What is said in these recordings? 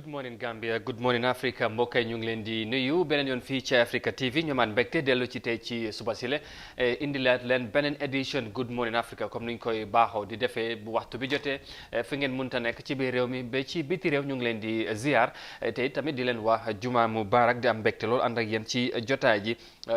Good morning Gambia, good morning Africa mbokk yi ñu ngi leen di nuyu beneen yoon fii ci Africa TV ñu maan mbégte dellu ci tey ci suba sile indilaat leen beneen edition Good Morning Africa comme ni ñu koy baaxoo di defee bu waxtu bi jotee fi ngeen mënta nekk ci biir réew mi ba ci biti réew ñu ngi leen di ziar te tamit di leen wax juma mubarak di am mbégte lool ànd ak yéen ci jotaay ji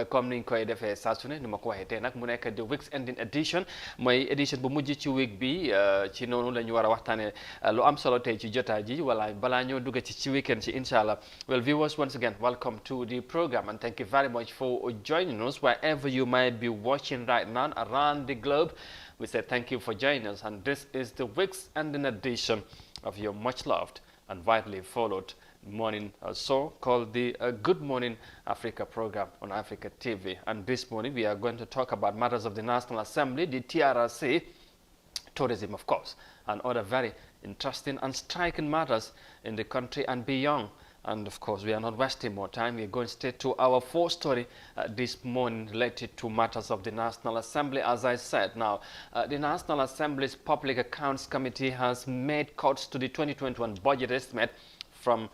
comme ni ñu koy defee saa su ne ni ma ko waxee tey nag mu nekk the week's ending edition mooy edition bu mujj ci week bi ci noonu la ñu war a waxtaanee lu am solo tey ci jotaay ji wala balaa ñoo dugg ci weekend ci inshallah. Well, viewers, once again, welcome to the program and thank you very much for joining us wherever you might be watching right now around the globe. We say thank you for joining us, and this is the week's ending edition of your much loved and widely followed morning show called the Good Morning Africa program on Africa TV. And this morning we are going to talk about matters of the National Assembly, the TRRC, tourism, of course, and other very interesting and striking matters in the country and beyond. And of course, we are not wasting more time. We are going straight to our fourth story this morning related to matters of the National Assembly. As I said, now, the National Assembly's Public Accounts Committee has made cuts to the 2021 budget estimate from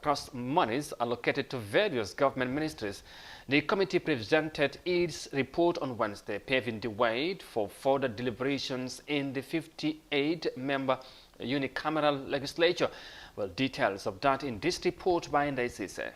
cross monies allocated to various government ministries. The committee presented its report on Wednesday, paving the way for further deliberations in the 58-member unicameral legislature. Well, details of that in this report by Ndaisise.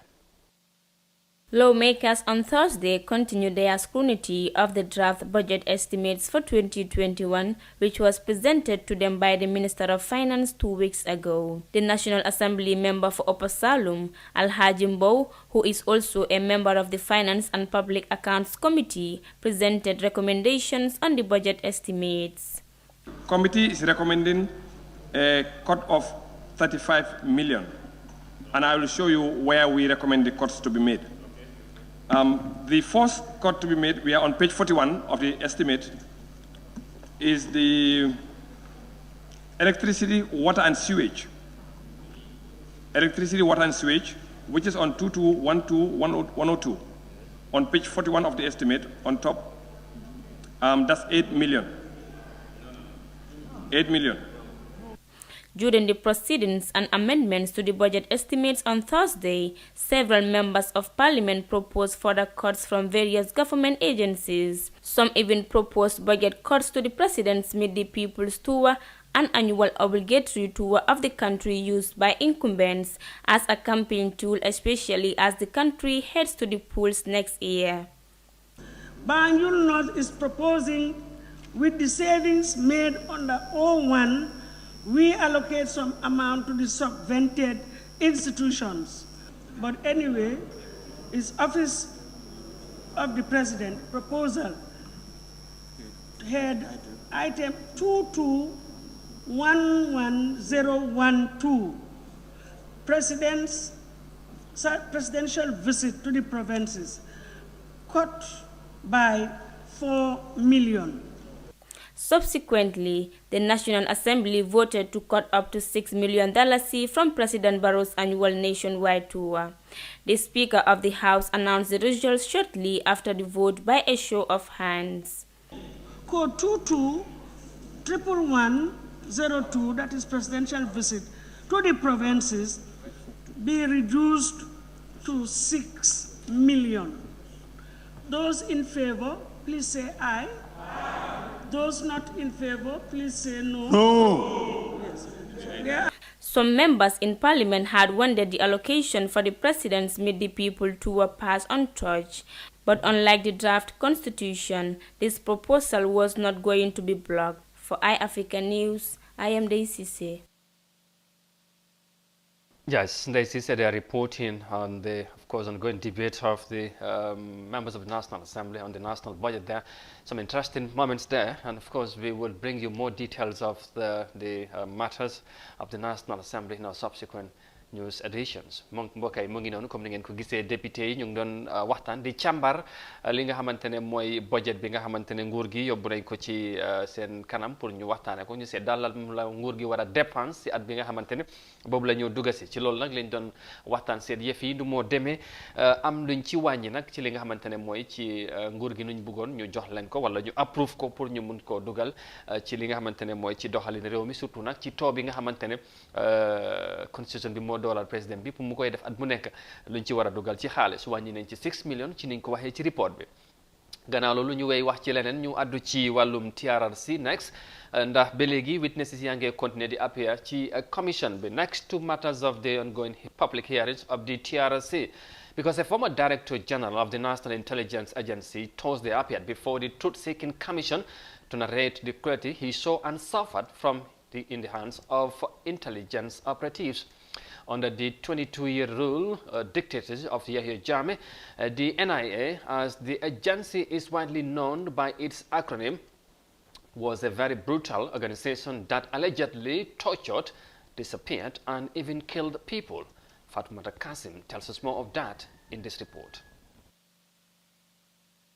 Lawmakers on Thursday continued their scrutiny of the draft budget estimates for 2021, which was presented to them by the Minister of Finance 2 weeks ago. The National Assembly member for Upper Salum, Alhaji Mbow, who is also a member of the Finance and Public Accounts Committee, presented recommendations on the budget estimates. Committee is recommending a cut of 35 million, and I will show you where we recommend the cuts to be made. The first cut to be made, we are on page 41 of the estimate, is the electricity, water and sewage. Electricity, water and sewage, which is on 2212-102. On page 41 of the estimate, on top, that's 8 million. 8 million. During the proceedings and amendments to the budget estimates on Thursday, several members of parliament proposed further cuts from various government agencies. Some even proposed budget cuts to the president's Meet the People's Tour, an annual obligatory tour of the country used by incumbents as a campaign tool, especially as the country heads to the polls next year. Banjul North is proposing, with the savings made under 01, we allocate some amount to the subvented institutions. But anyway, it's Office of the President proposal had item 22111012, presidential visit to the provinces, cut by 4 million. Subsequently, the National Assembly voted to cut up to $6 million from President Barrow's annual nationwide tour. The Speaker of the House announced the results shortly after the vote by a show of hands. Code 221102, that is presidential visit to the provinces, be reduced to 6 million. Those in favor, please say aye. Those not in favor, please say no. No. Yes. Some members in parliament had wanted the allocation for the president's Meet the People tour pass untouched. But unlike the draft constitution, this proposal was not going to be blocked. For iAfrica News, I am Ndaisise. Yes, Ndaisise, they are reporting on the, of course, ongoing debate of the members of the National Assembly on the national budget there. Some interesting moments there, and of course we will bring you more details of the matters of the National Assembly in our subsequent news editions. Mbokk yi mu ngi noonu comme ni ngeen ko gisee député yi ñu ngi doon waxtaan di càmbar li nga xamante ne mooy budget bi nga xamante ne nguur gi yóbbu nañ ko ci seen kanam pour ñu waxtaane ko ñu seet dalal la nguur gi war a dépense ci at bi nga xamante ne boobu la ñu dugg si ci loolu nag lañ doon waxtaan seet yëf yi du moo demee am luñ ci wàññi nag ci li nga xamante ne mooy ci nguur gi nuñ bëggoon ñu jox leen ko wala ñu approve ko pour ñu mun koo dugal ci li nga xamante ne mooy ci doxalin réew mi surtout nag ci taux bi nga xamante ne constitution bi moo doolal président bi pour mu koy def at mu nekk luñ ci war a dugal ci xaalis wàññi nañ ci 6 millions ci niñ ko waxee ci report bi gannaaw loolu ñu wey wax ci leneen ñu àddu ci wàllum TRRC next ndax ba léegi witnesses yaa ngi continuer di appear ci commission bi next to matters of the ongoing public hearings of the TRRC because a former Director General of the National Intelligence Agency Thursday appeared before the Truth-Seeking Commission to narrate the cruelty he saw and suffered in the hands of intelligence operatives. Under the 22-year rule dictatorship of Yahya Jammeh, the NIA, as the agency is widely known by its acronym, was a very brutal organization that allegedly tortured, disappeared, and even killed people. Fatoumata Kasim tells us more of that in this report.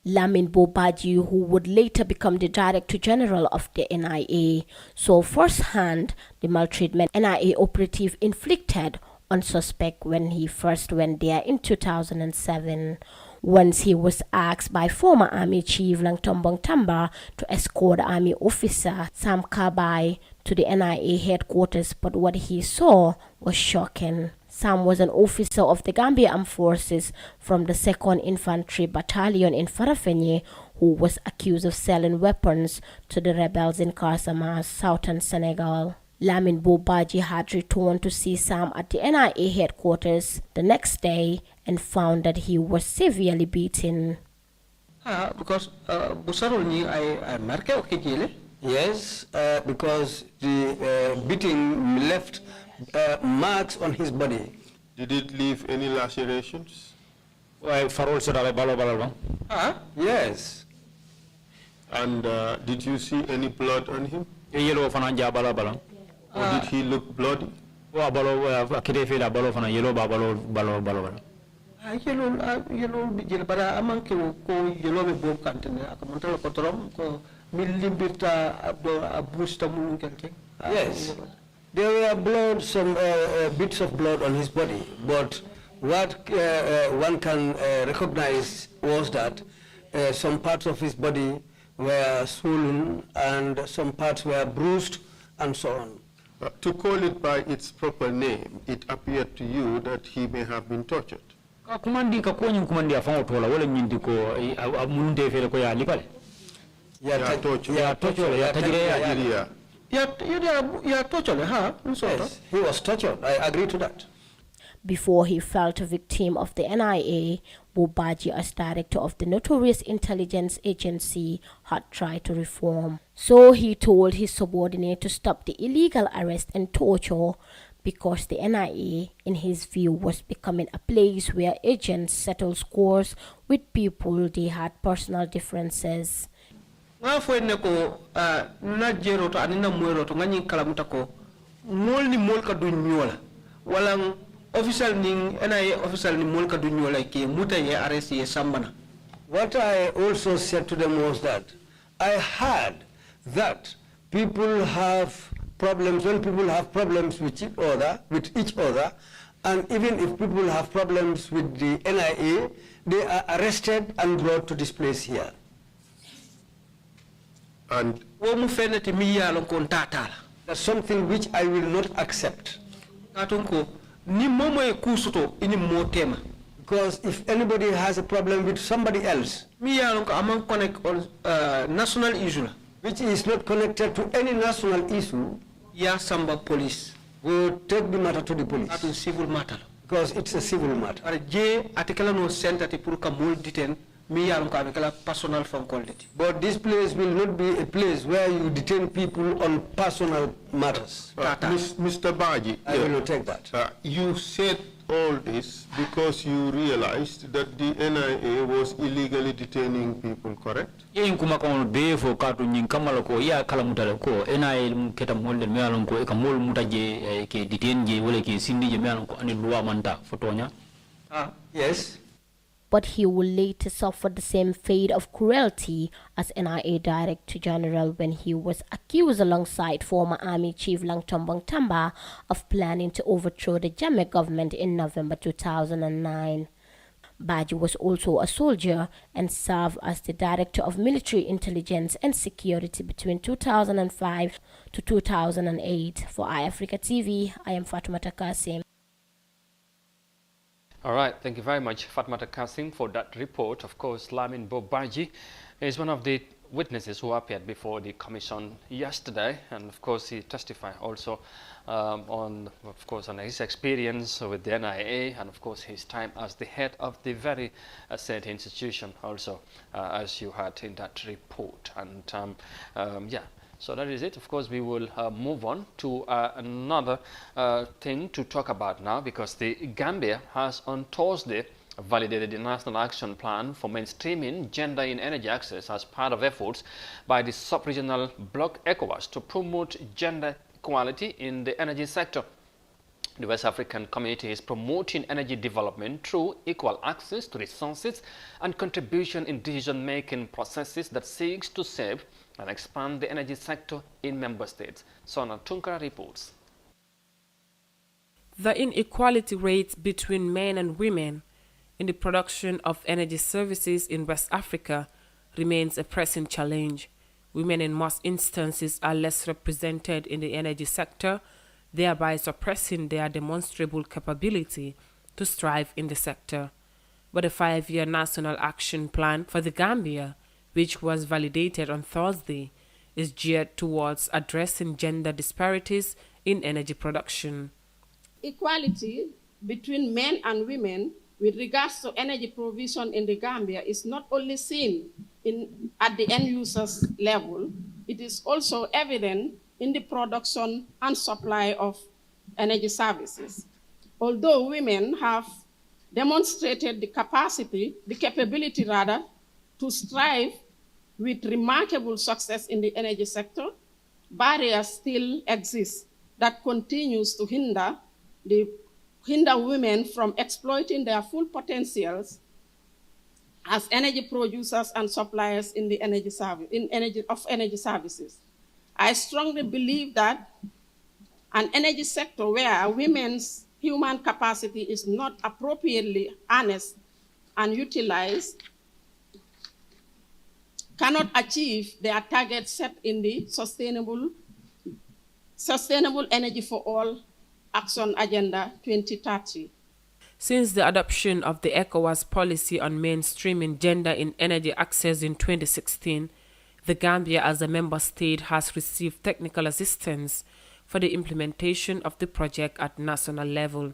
Lamin Bobaji, who would later become the Director General of the NIA, saw firsthand the maltreatment NIA operative inflicted on suspect when he first went there in 2007. Once he was asked by former Army Chief Langtombong Tamba to escort Army officer Sam Kabai to the NIA headquarters, but what he saw was shocking. Sam was an officer of the Gambia Armed Forces from the 2nd Infantry Battalion in Farafenni who was accused of selling weapons to the rebels in Casamance, southern Senegal. Lamin Bobaji had returned to see Sam at the NIA headquarters the next day and found that he was severely beaten. Because Busaroni, I mark okay. Yes, because the beating left marks on his body. Did it leave any lacerations? Yes. And did you see any blood on him? Or did he look bloody? Yes. There were blood, some bits of blood on his body, but what one can recognize was that some parts of his body were swollen and some parts were bruised and so on. To call it by its proper name, it appeared to you that he may have been tortured. Yes, he was tortured. I agree to that. Before he fell a victim of the NIA, Bobaji, as director of the notorious intelligence agency, had tried to reform. So he told his subordinate to stop the illegal arrest and torture because the NIA, in his view, was becoming a place where agents settle scores with people they had personal differences. Official ning NIA official ni molka dunyo like muta ye arrest ye sambana. What I also said to them was that I heard that people have problems when people have problems with each other, and even if people have problems with the NIA, they are arrested and brought to this place here. And that's something which I will not accept. Because if anybody has a problem with somebody else, national issue, which is not connected to any national issue, police will take the matter to the police. That's a civil matter. Because it's a civil matter. But this place will not be a place where you detain people on personal matters. Mr. Baji, I will not take that. You said all this because you realized that the NIA was illegally detaining people, correct? Yen kuma kan be fo katu nyin kamala ko ya kala mutale ko NIA keta molde me alon ko e ka mol mutaje ke detain je wala ke sindi je me alon ko ani loi manta fotonya. Yes. But he will later suffer the same fate of cruelty as NIA Director General when he was accused alongside former Army Chief Langtombong Tamba of planning to overthrow the Jammeh government in November 2009. Baji was also a soldier and served as the Director of Military Intelligence and Security between 2005 to 2008. For iAfrica TV, I am Fatoumata Kasim. All right, thank you very much, Fatmata Kasim, for that report. Of course, Lamin Bobaji is one of the witnesses who appeared before the commission yesterday, and of course he testified also on his experience with the NIA, and of course his time as the head of the very said institution also, as you had in that report. And yeah. So that is it. Of course, we will move on to another thing to talk about now, because the Gambia has on Thursday validated the National Action Plan for mainstreaming gender in energy access as part of efforts by the sub-regional bloc ECOWAS to promote gender equality in the energy sector. The West African community is promoting energy development through equal access to resources and contribution in decision-making processes that seeks to save and expand the energy sector in member states. Sona Tunkara reports. The inequality rates between men and women in the production of energy services in West Africa remains a pressing challenge. Women in most instances are less represented in the energy sector, thereby suppressing their demonstrable capability to strive in the sector. But a 5-year national action plan for the Gambia, which was validated on Thursday, is geared towards addressing gender disparities in energy production. Equality between men and women with regards to energy provision in the Gambia is not only seen at the end users level, it is also evident in the production and supply of energy services. Although women have demonstrated the capability to strive with remarkable success in the energy sector, barriers still exist that continues to hinder women from exploiting their full potentials as energy producers and suppliers in the energy services. I strongly believe that an energy sector where women's human capacity is not appropriately harnessed and utilized cannot achieve their target set in the Sustainable Energy for All Action Agenda 2030. Since the adoption of the ECOWAS policy on mainstreaming gender in energy access in 2016, the Gambia as a member state has received technical assistance for the implementation of the project at national level.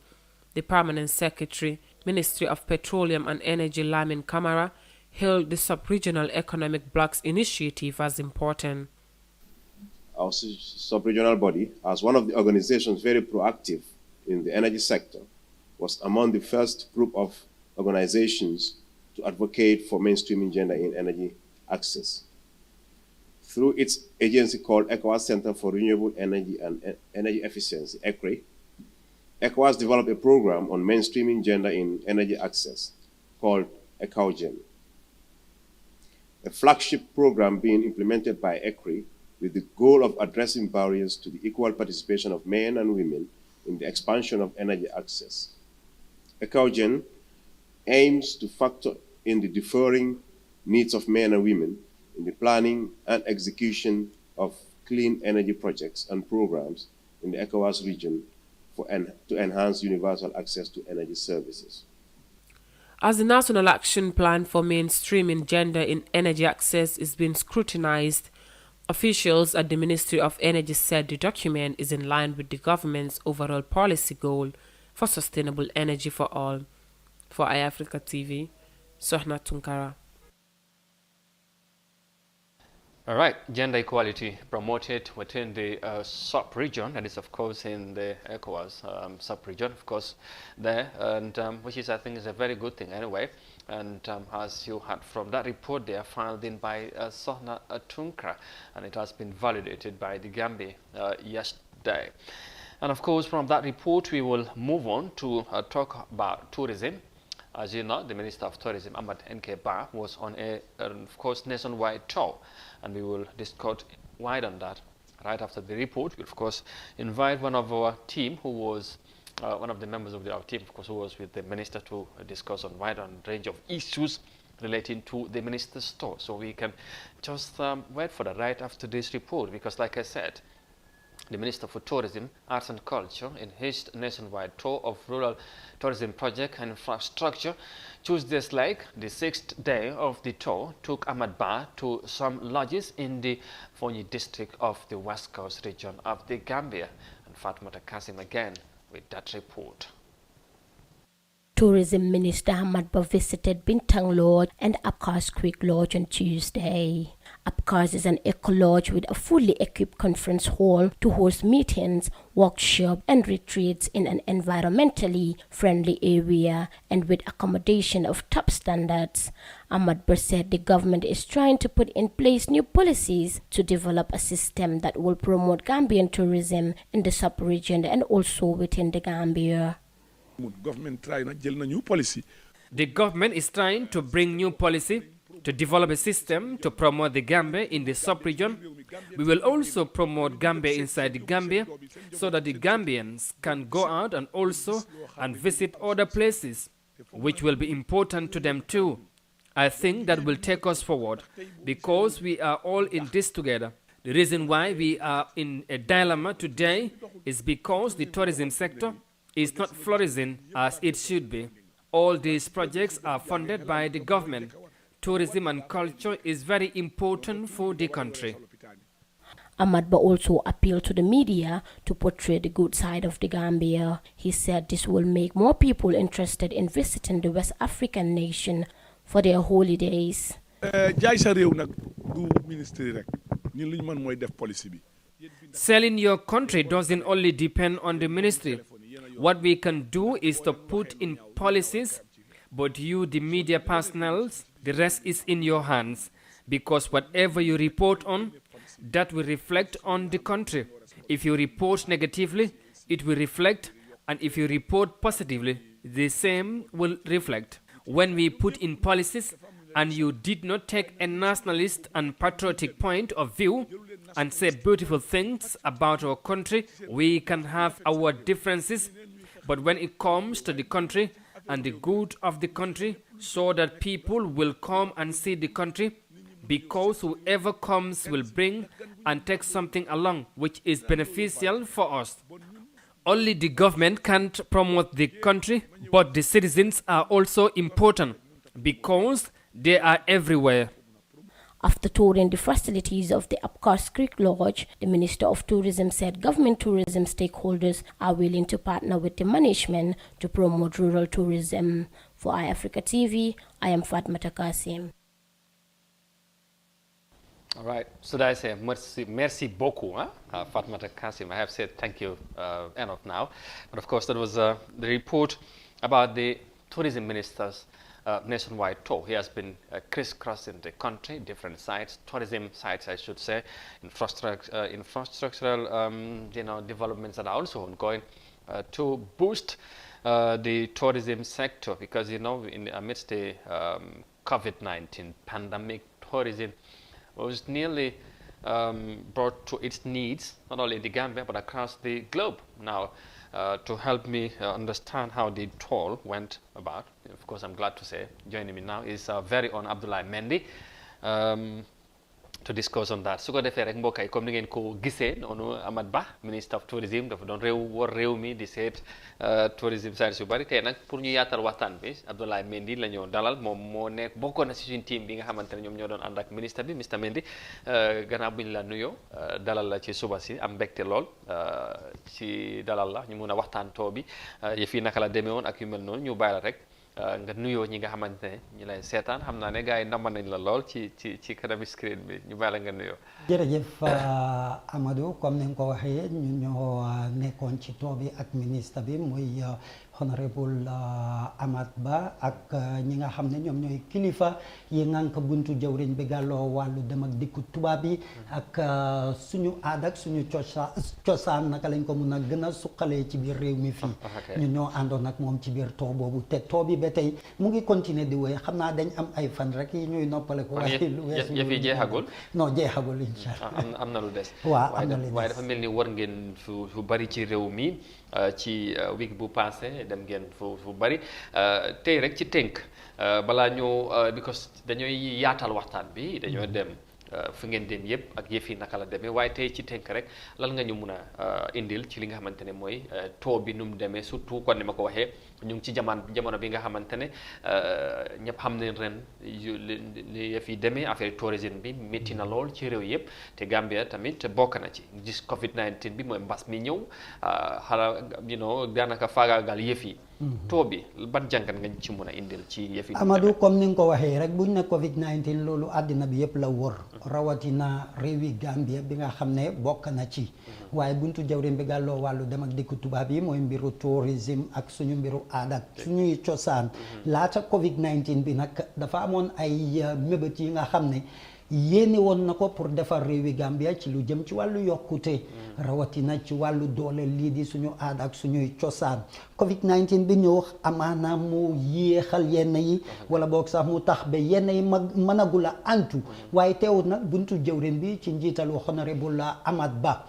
The Permanent Secretary, Ministry of Petroleum and Energy Lamin Camara, hailed the Sub-Regional Economic Bloc's initiative as important. Our sub-regional body, as one of the organizations very proactive in the energy sector, was among the first group of organizations to advocate for mainstreaming gender in energy access. Through its agency called ECOWAS Center for Renewable Energy and Energy Efficiency, ECRE, ECOWAS developed a program on mainstreaming gender in energy access called ECOWGEN, a flagship program being implemented by ECRE with the goal of addressing barriers to the equal participation of men and women in the expansion of energy access. ECOWGEN aims to factor in the differing needs of men and women in the planning and execution of clean energy projects and programs in the ECOWAS region to enhance universal access to energy services. As the National Action Plan for Mainstreaming Gender in Energy Access is being scrutinized, officials at the Ministry of Energy said the document is in line with the government's overall policy goal for sustainable energy for all. For iAfrica TV, Sohna Tunkara. All right, gender equality promoted within the sub-region, that is, of course, in the ECOWAS sub-region, of course, there, and which is, I think, is a very good thing anyway. And as you heard from that report, they are filed in by Sohna Tunkara, and it has been validated by the Gambia yesterday. And of course, from that report, we will move on to talk about tourism. As you know, the Minister of Tourism, Ahmad N.K. Bah, was on a, of course, nationwide tour, and we will discuss wide on that right after the report. We'll, of course, invite one of our team who was, one of the members of our team, of course, who was with the Minister to discuss on wide on range of issues relating to the Minister's tour. So we can just wait for that right after this report, because like I said, the Minister for Tourism, Arts and Culture, in his nationwide tour of rural tourism project and infrastructure. Tuesdays like the 6th day of the tour took Ahmad Ba to some lodges in the Fonyi district of the West Coast region of the Gambia. And Fatmata Kasim again with that report. Tourism Minister Ahmad Ba visited Bintang Lodge and Apcars Creek Lodge on Tuesday. Apcars is an eco lodge with a fully equipped conference hall to host meetings, workshops, and retreats in an environmentally friendly area and with accommodation of top standards. Ahmad Ba said the government is trying to put in place new policies to develop a system that will promote Gambian tourism in the sub-region and also within the Gambia. The government is trying to bring new policy to develop a system to promote the Gambia in the sub-region. We will also promote Gambia inside the Gambia so that the Gambians can go out and visit other places, which will be important to them too. I think that will take us forward because we are all in this together. The reason why we are in a dilemma today is because the tourism sector is not flourishing as it should be. All these projects are funded by the government. Tourism and culture is very important for the country. Ahmad Ba also appealed to the media to portray the good side of the Gambia. He said this will make more people interested in visiting the West African nation for their holidays. Selling your country doesn't only depend on the ministry. What we can do is to put in policies, but you, the media personnel, the rest is in your hands, because whatever you report on, that will reflect on the country. If you report negatively, it will reflect, and if you report positively, the same will reflect. When we put in policies, and you did not take a nationalist and patriotic point of view and say beautiful things about our country, we can have our differences, but when it comes to the country and the good of the country, so that people will come and see the country, because whoever comes will bring and take something along which is beneficial for us. Only the government can't promote the country, but the citizens are also important because they are everywhere. After touring the facilities of the Apcars Creek Lodge, the Minister of Tourism said government tourism stakeholders are willing to partner with the management to promote rural tourism. For iAfrica TV, I am Fatmata Kasim. All right, so I say merci beaucoup, Fatmata Kasim. I have said thank you enough now. But of course, that was the report about the tourism minister's nationwide tour. He has been crisscrossing the country, different sites, tourism sites, I should say, infrastructural developments that are also ongoing to boost the tourism sector, because amidst the COVID-19 pandemic, tourism was nearly brought to its needs, not only in the Gambia but across the globe. Now, to help me understand how the tour went about, of course, I'm glad to say joining me now is very own Abdoulaye Mendy to discuss on that. Su ko defee rek mbokk yi comme ni ngeen ko gisee noonu Ahmad Ba, Minister of Tourism, dafa doon war réew mi di seet tourism sites yu bari. Tey nag pour ñu yaatal waxtaan bi Abdoulaye Mendy la ñoo dalal, moom moo nekk bokkoon na si suñu team bi nga xamante ne ñoom ñoo doon ànd ak ministre bi. Mr Mendy, gannaaw bu ñu la nuyoo dalal la ci suba si, am mbégte lool ci dalal la ñu mun a waxtaan too bi yëf yi naka la demee woon ak yu mel noonu. Ñu bàyyi la rek nga nuyoo ñi nga xamante ne ñu lay seetaan. Xam naa ne gars yi ndamba nañ la lool ci kanami screen bi. Ñu bàyyi la nga nuyoo. jërëjëf Amadou, comme ni nga ko waxee ñu ñoo nekkoon ci tool bi ak ministre bi muy honorable Ahmad Ba ak ñi nga xam ne ñoom ñooy kilifa yi ngànk buntu jawriñ bi gàlloo wàllu dem ak dikku tubaab yi ak suñu aada ak suñu cosaan naka lañ ko mun a gën a suqalee ci biir réew mi fii. ñu ñoo àndoon ak moom ci biir too boobu te too bi ba tey mu ngi continuer di wéy. xam naa dañ am ay fan rek yi ñuy noppale ko. waaye lu weesu yëf yi jeexagul. non jeexagul incha allah. am na lu des. waaw am na lu des waaye dafa mel ni war ngeen fu bari ci réew mi ci week bu passé dem ngeen fu bari tey rek ci tënk balaa ñu because dañooy yaatal waxtaan bi dañoo dem fi ngeen dem yëpp ak yëf yi naka la demee waaye tey ci tënk rek lan nga ñu mun a indil ci li nga xamante ne mooy taux bi nu mu demee surtout kon ni ma ko waxee ñu ngi ci jamono bi nga xamante ne ñëpp xam ne ren li yëf yi demee affaire tourisme bi métti na lool ci réew yëpp te Gambia tamit bokk na ci gis Covid-19 bi mooy mbas mi ñëw daanaka faagaagal yëf yi. taux bi ban jàngat nga ci mun a indil ci yëf yi. Amadou comme ni nga ko waxee rek buñ ne Covid-19 loolu àddina bi yëpp la wër rawatina réewi Gambia bi nga xam ne bokk na ci waaye buntu jawriñ bi gàlloo wàllu dem ak dikku tubaab yi mooy mbiru tourisme ak suñu mbiru aada ak suñuy cosaan laata Covid-19 bi nag dafa amoon ay mébét yi nga xam ne yéene woon na ko pour defar réewi Gambia ci lu jëm ci wàllu yokkute rawatina ci wàllu doole lii di suñu aada ak suñuy cosaan Covid-19 bi ñëw amaana mu yéexal yenn yi wala boog sax mu tax ba yenn yi mënagul a antu waaye teewut nag buntu jëwrin bi ci njiitalu honorable Amat Bah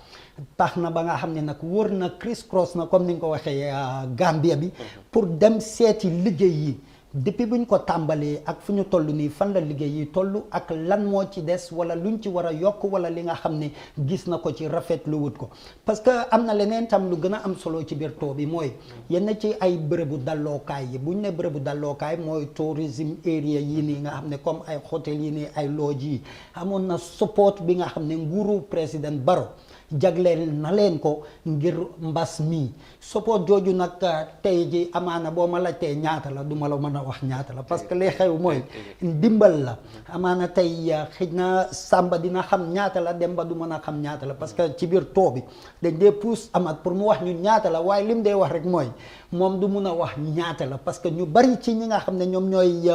tax na ba nga xam ne nag wër na criss cross na comme ni nga ko waxee Gambia bi pour dem seeti liggéey yi depuis buñ ko tàmbalee ak fu ñu toll nii fan la liggéey yi toll ak lan moo ci des wala luñ ci war a yokk wala li nga xam ne gis na ko ci rafetlu wut ko parce que am na leneen tam lu gën a am solo ci biir taux bi mooy yenn ci ay bërëbu dallookaay yi buñ ne bërëbu dallookaay mooy tourism area yi nii nga xam ne comme ay hôtel yi nii ay lodge yi amoon na support bi nga xam ne nguuru président Barrow jagleel na leen ko ngir mbas mi support jooju nag tey ji amaana boo ma laajtee ñaata la du ma la mën a wax ñaata la parce que li xew mooy ndimbal la amaana tey xëj na Samba dina xam ñaata la Demba du mën a xam ñaata la parce que ci biir taux bi dañ dee pousse Amat pour mu wax ñu ñaata la waaye lim dee wax rek mooy moom du mun a wax ñaata la parce que ñu bari ci ñi nga xam ne ñoom ñooy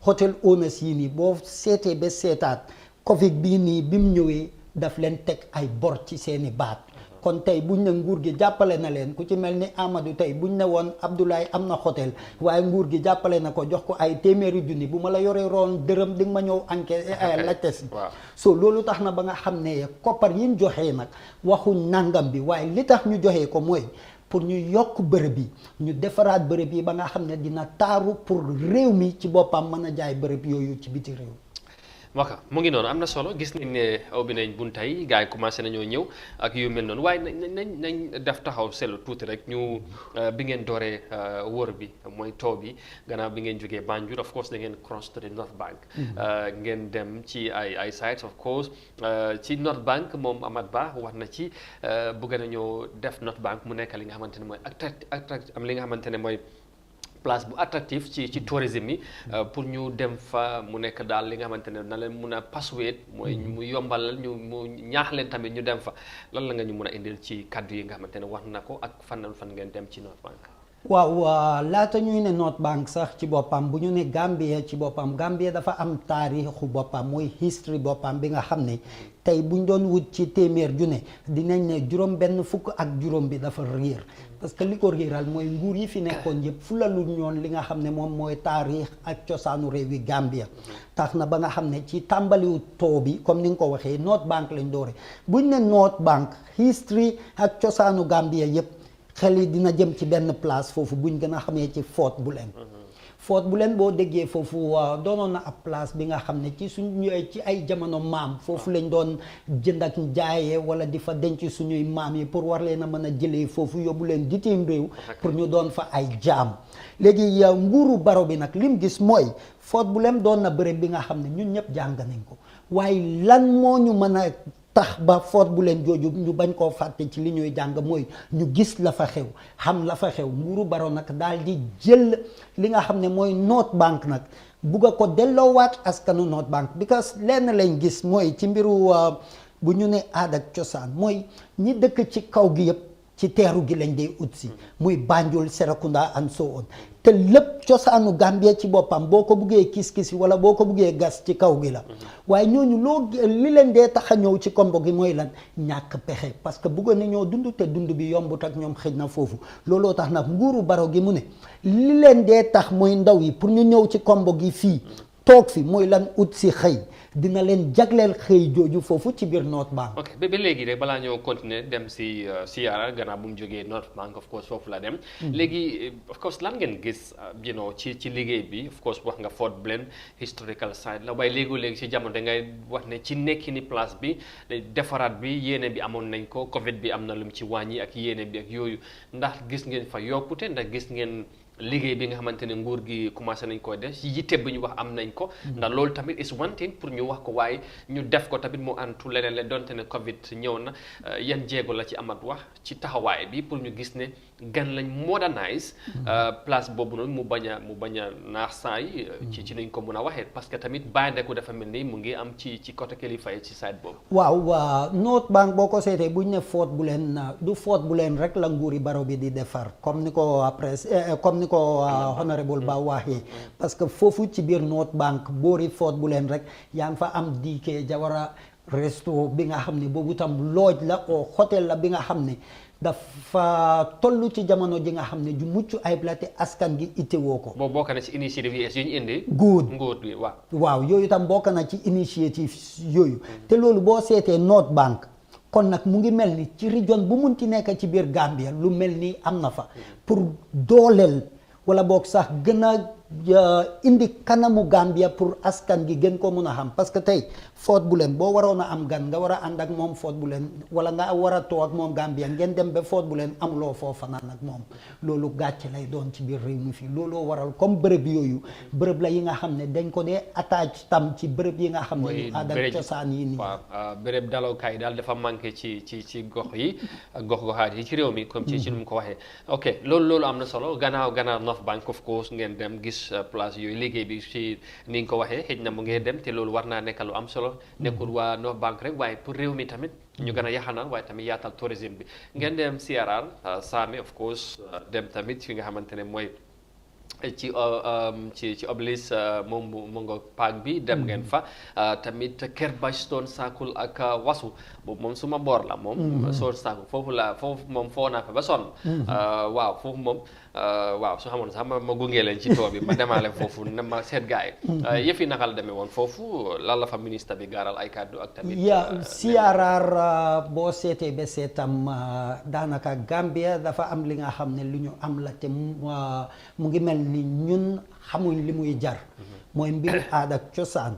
hotel owners yi nii boo seetee ba seetaat Covid bii nii bi mu ñëwee daf leen teg ay bor ci seeni baat kon tey buñ ne nguur gi jàppale na leen ku ci mel ni Amadou tey buñ ne woon Abdoulaye am na hôtel waaye nguur gi jàppale na ko jox ko ay téeméeri junni bu ma la yoree roon dërëm di nga ma ñëw enquête laajte si so loolu tax na ba nga xam ne koppar yi ñu joxee nag waxuñ nangam bi waaye li tax ñu joxee ko mooy pour ñu yokk bërëb yi ñu defaraat bërëb yi ba nga xam ne dina taaru pour réew mi ci boppam mën a jaay bërëb yooyu ci biti réew waka mu ngi noonu am na solo gis nañ ne ubbi nañ bunta yi gars yi commencé nañoo ñëw ak yu mel noonu waaye nañ def taxaw seetlu tuuti rek ñu bi ngeen dooree wër bi mooy taux bi gannaaw bi ngeen jógee Banjul of course da ngeen cross to the North Bank ngeen dem ci ay sites of course ci North Bank moom Amat Bah wax na ci bëgg nañoo def North Bank mu nekk li nga xamante ne mooy am li nga xamante ne mooy place bu attractif ci tourisme yi pour ñu dem fa mu nekk daal li nga xamante ne na leen mun a persuade mooy mu yombalal ñu mu ñaax leen tamit ñu dem fa lan la nga ñu mun a indil ci kaddu yi nga xamante ne wax na ko ak fan ngeen dem ci North Bank. waaw laata ñuy ne North Bank sax ci boppam bu ñu ne Gambia ci boppam Gambia dafa am taarixu boppam mooy history boppam bi nga xam ne tey buñ doon wut ci téeméer ju ne dinañ ne juróom benn fukk ak juróom bi dafa réer parce que li ko réeral mooy nguur yi fi nekkoon yëpp fulalu ñoon li nga xam ne moom mooy taarix ak cosaanu réewi Gambia tax na ba nga xam ne ci tàmbaliwu taux bi comme ni nga ko waxee North Bank lañ doore buñ ne North Bank history ak cosaanu Gambia yëpp xel yi dina jëm ci benn place foofu buñ gën a xamee ci Fort Bulem Fort Bulem boo déggee foofu doonoon na ab place bi nga xam ne ci ci ay jamono maam foofu lañ doon jënd ak jaayee wala di fa denc suñuy maam yi pour war leen a mën a jëlee foofu yóbbu leen bitim réew pour ñu doon fa ay jaam léegi nguuru Barrow bi nag lim gis mooy Fort Bulem doon na bërëb bi nga xam ne ñun ñëpp jàng nañ ko waaye lan moo ñu mën a tax ba Fort Bulem jooju ñu bañ koo fàtte ci li ñuy jàng mooy ñu gis la fa xew xam la fa xew nguuru Barrow nag daal di jël li nga xam ne mooy North Bank nag bugg a ko delloowaat askanu North Bank because lenn lañ gis mooy ci mbiru bu ñu ne aada ak cosaan mooy ñi dëkk ci kaw gi yëpp ci teeru gi lañ dee ut si muy Banjul Serekunda and so on te lépp cosaanu Gambia ci boppam boo ko buggee kis-kisi wala boo ko buggee gas ci kaw gi la waaye ñooñu li leen dee tax a ñëw ci kombo gi mooy lan ñàkk pexe parce que bëggoon na ñoo dund te dund bi yombut ak ñoom xëj na foofu looloo tax nag nguuru Barrow gi mu ne li leen dee tax mooy ndaw yi pour ñu ñëw ci kombo gi fii toog fi mooy lan ut si xëy dina leen jagleel xëy jooju foofu ci biir North Bank. ok ba léegi rek balaa ñoo continuer dem si Sierra gannaaw bu mu jógee North Bank of course foofu la dem. léegi of course lan ngeen gis ci liggéey bi of course wax nga Fort Blaine historical site la waaye léegi ci jamono da ngay wax ne ci nekkini place bi defaraat bi yéene bi amoon nañ ko Covid bi am na lu mu ci wàññi ak yéene bi ak yooyu ndax gis ngeen fa yokkute ndax gis ngeen liggéey bi nga xamante ne nguur gi commencé nañ koy def yitte bi ñu wax am nañ ko ndax loolu tamit is one thing pour ñu wax ko waaye ñu def ko tamit mu antu leneen la donte ne Covid ñëw na yan jéego la ci amat wax ci taxawaay bi pour ñu gis ne gan lañ modernise place boobu noonu mu bañ a naax saay ci nañ ko mun a waxee parce que tamit bàyyandeku dafa mel ni mu ngi am ci côté kilifa yi ci site boobu. waaw North Bank boo ko seetee buñ ne Fort Blaine du Fort Blaine rek la nguuri Barrow bi di defar comme ni ko honorable Ba waxee parce que foofu ci biir North Bank boori Fort Blaine rek yaa ngi fa am DK Jawara resto bi nga xam ne boobu tam lodge la o hôtel la bi nga xam ne dafa toll ci jamono ji nga xam ne ju mucc ayib la te askan gi itewoo ko. boo bokk na ci initiative yi ñu indi. nguur bi waaw yooyu tam bokk na ci initiative yooyu. te loolu boo seetee North Bank kon nag mu ngi mel ni ci région bu munti nekk ci biir Gambia lu mel ni am na fa pour dooleel wala boog sax gën a indi kanamu Gambia pour askan gi gën ko mun a xam parce que tey Fort Blaine boo waroon a am gan nga war a ànd ak moom Fort Blaine wala nga war a toog ak moom Gambia ngeen dem ba Fort Blaine amuloo foo fanaan ak moom loolu gàcce lay doon ci biir réew mi fii looloo waral comme bërëb yooyu bërëb la yi nga xam ne dañ ko dee attache tam ci bërëb yi nga xam ne aada ak cosaan yi nii. waaw bërëb dalookaay daal dafa manqué ci gox yi ak gox-goxaat yi ci réew mi comme ci nu mu ko waxee ok loolu am na solo gannaaw North Bank of course ngeen dem gis place yooyu liggéey bi ci ni nga ko waxee xëj na mu ngee dem te loolu war naa nekk lu am solo nekkul waa North Bank rek waaye pour réew mi tamit ñu gën a yaxanal waaye tamit yaatal tourisme bi ngeen dem Sierra Sammy of course dem tamit fi nga xamante ne mooy ci oblis moom mu nga paak bi dem ngeen fa tamit Kër Stone Circle ak Wasu boobu moom suma boor la moom Stone Circle foofu moom foo naa fa ba sonn waaw foofu moom waaw su xamoon sax ma gunge leen ci tool bi ma demaale foofu ne ma seet gaay yëf yi naka la demee woon foofu lan la fa ministre bi gaaral ay kàddu ak tamit Sierra boo seetee ba seetam daanaka Gambia dafa am li nga xam ne lu ñu am la te mu ngi mel ni ñun xamuñ li muy jar mooy mbiru aada ak cosaan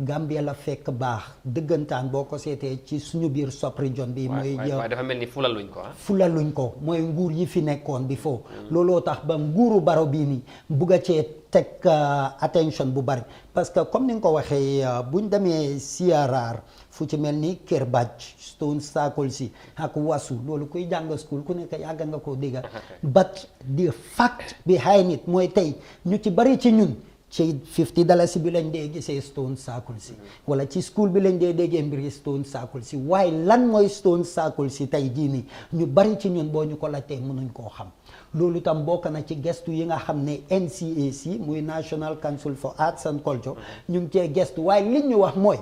Gambia la fekk baax dëggantaan boo ko seetee ci suñu biir sub region bi mooy waaye dafa mel ni fulaluñ ko fulaluñ ko mooy nguur yi fi nekkoon bi foofu looloo tax ba nguuru Barrow bii nii bugg a cee teg attention bu bari parce que comme ni nga ko waxee buñ demee Sierra fu ci mel ni Kër Stone Circle si ak Wasu loolu kuy jàng school ku nekk yàgg nga koo dégga but the fact behind it mooy tey ñu ci bari ci ñun ci $50 bi lañ dee gisee Stone Circle si wala ci school bi lañ dee déggee mbiri Stone Circle si waaye lan mooy Stone Circle si tey jii nii ñu bari ci ñun boo ñu ko laajtee mënuñ koo xam loolu tam bokk na ci gestu yi nga xam ne NCAC muy National Council for Arts and Culture ñu ngi cee gestu waaye li ñu wax mooy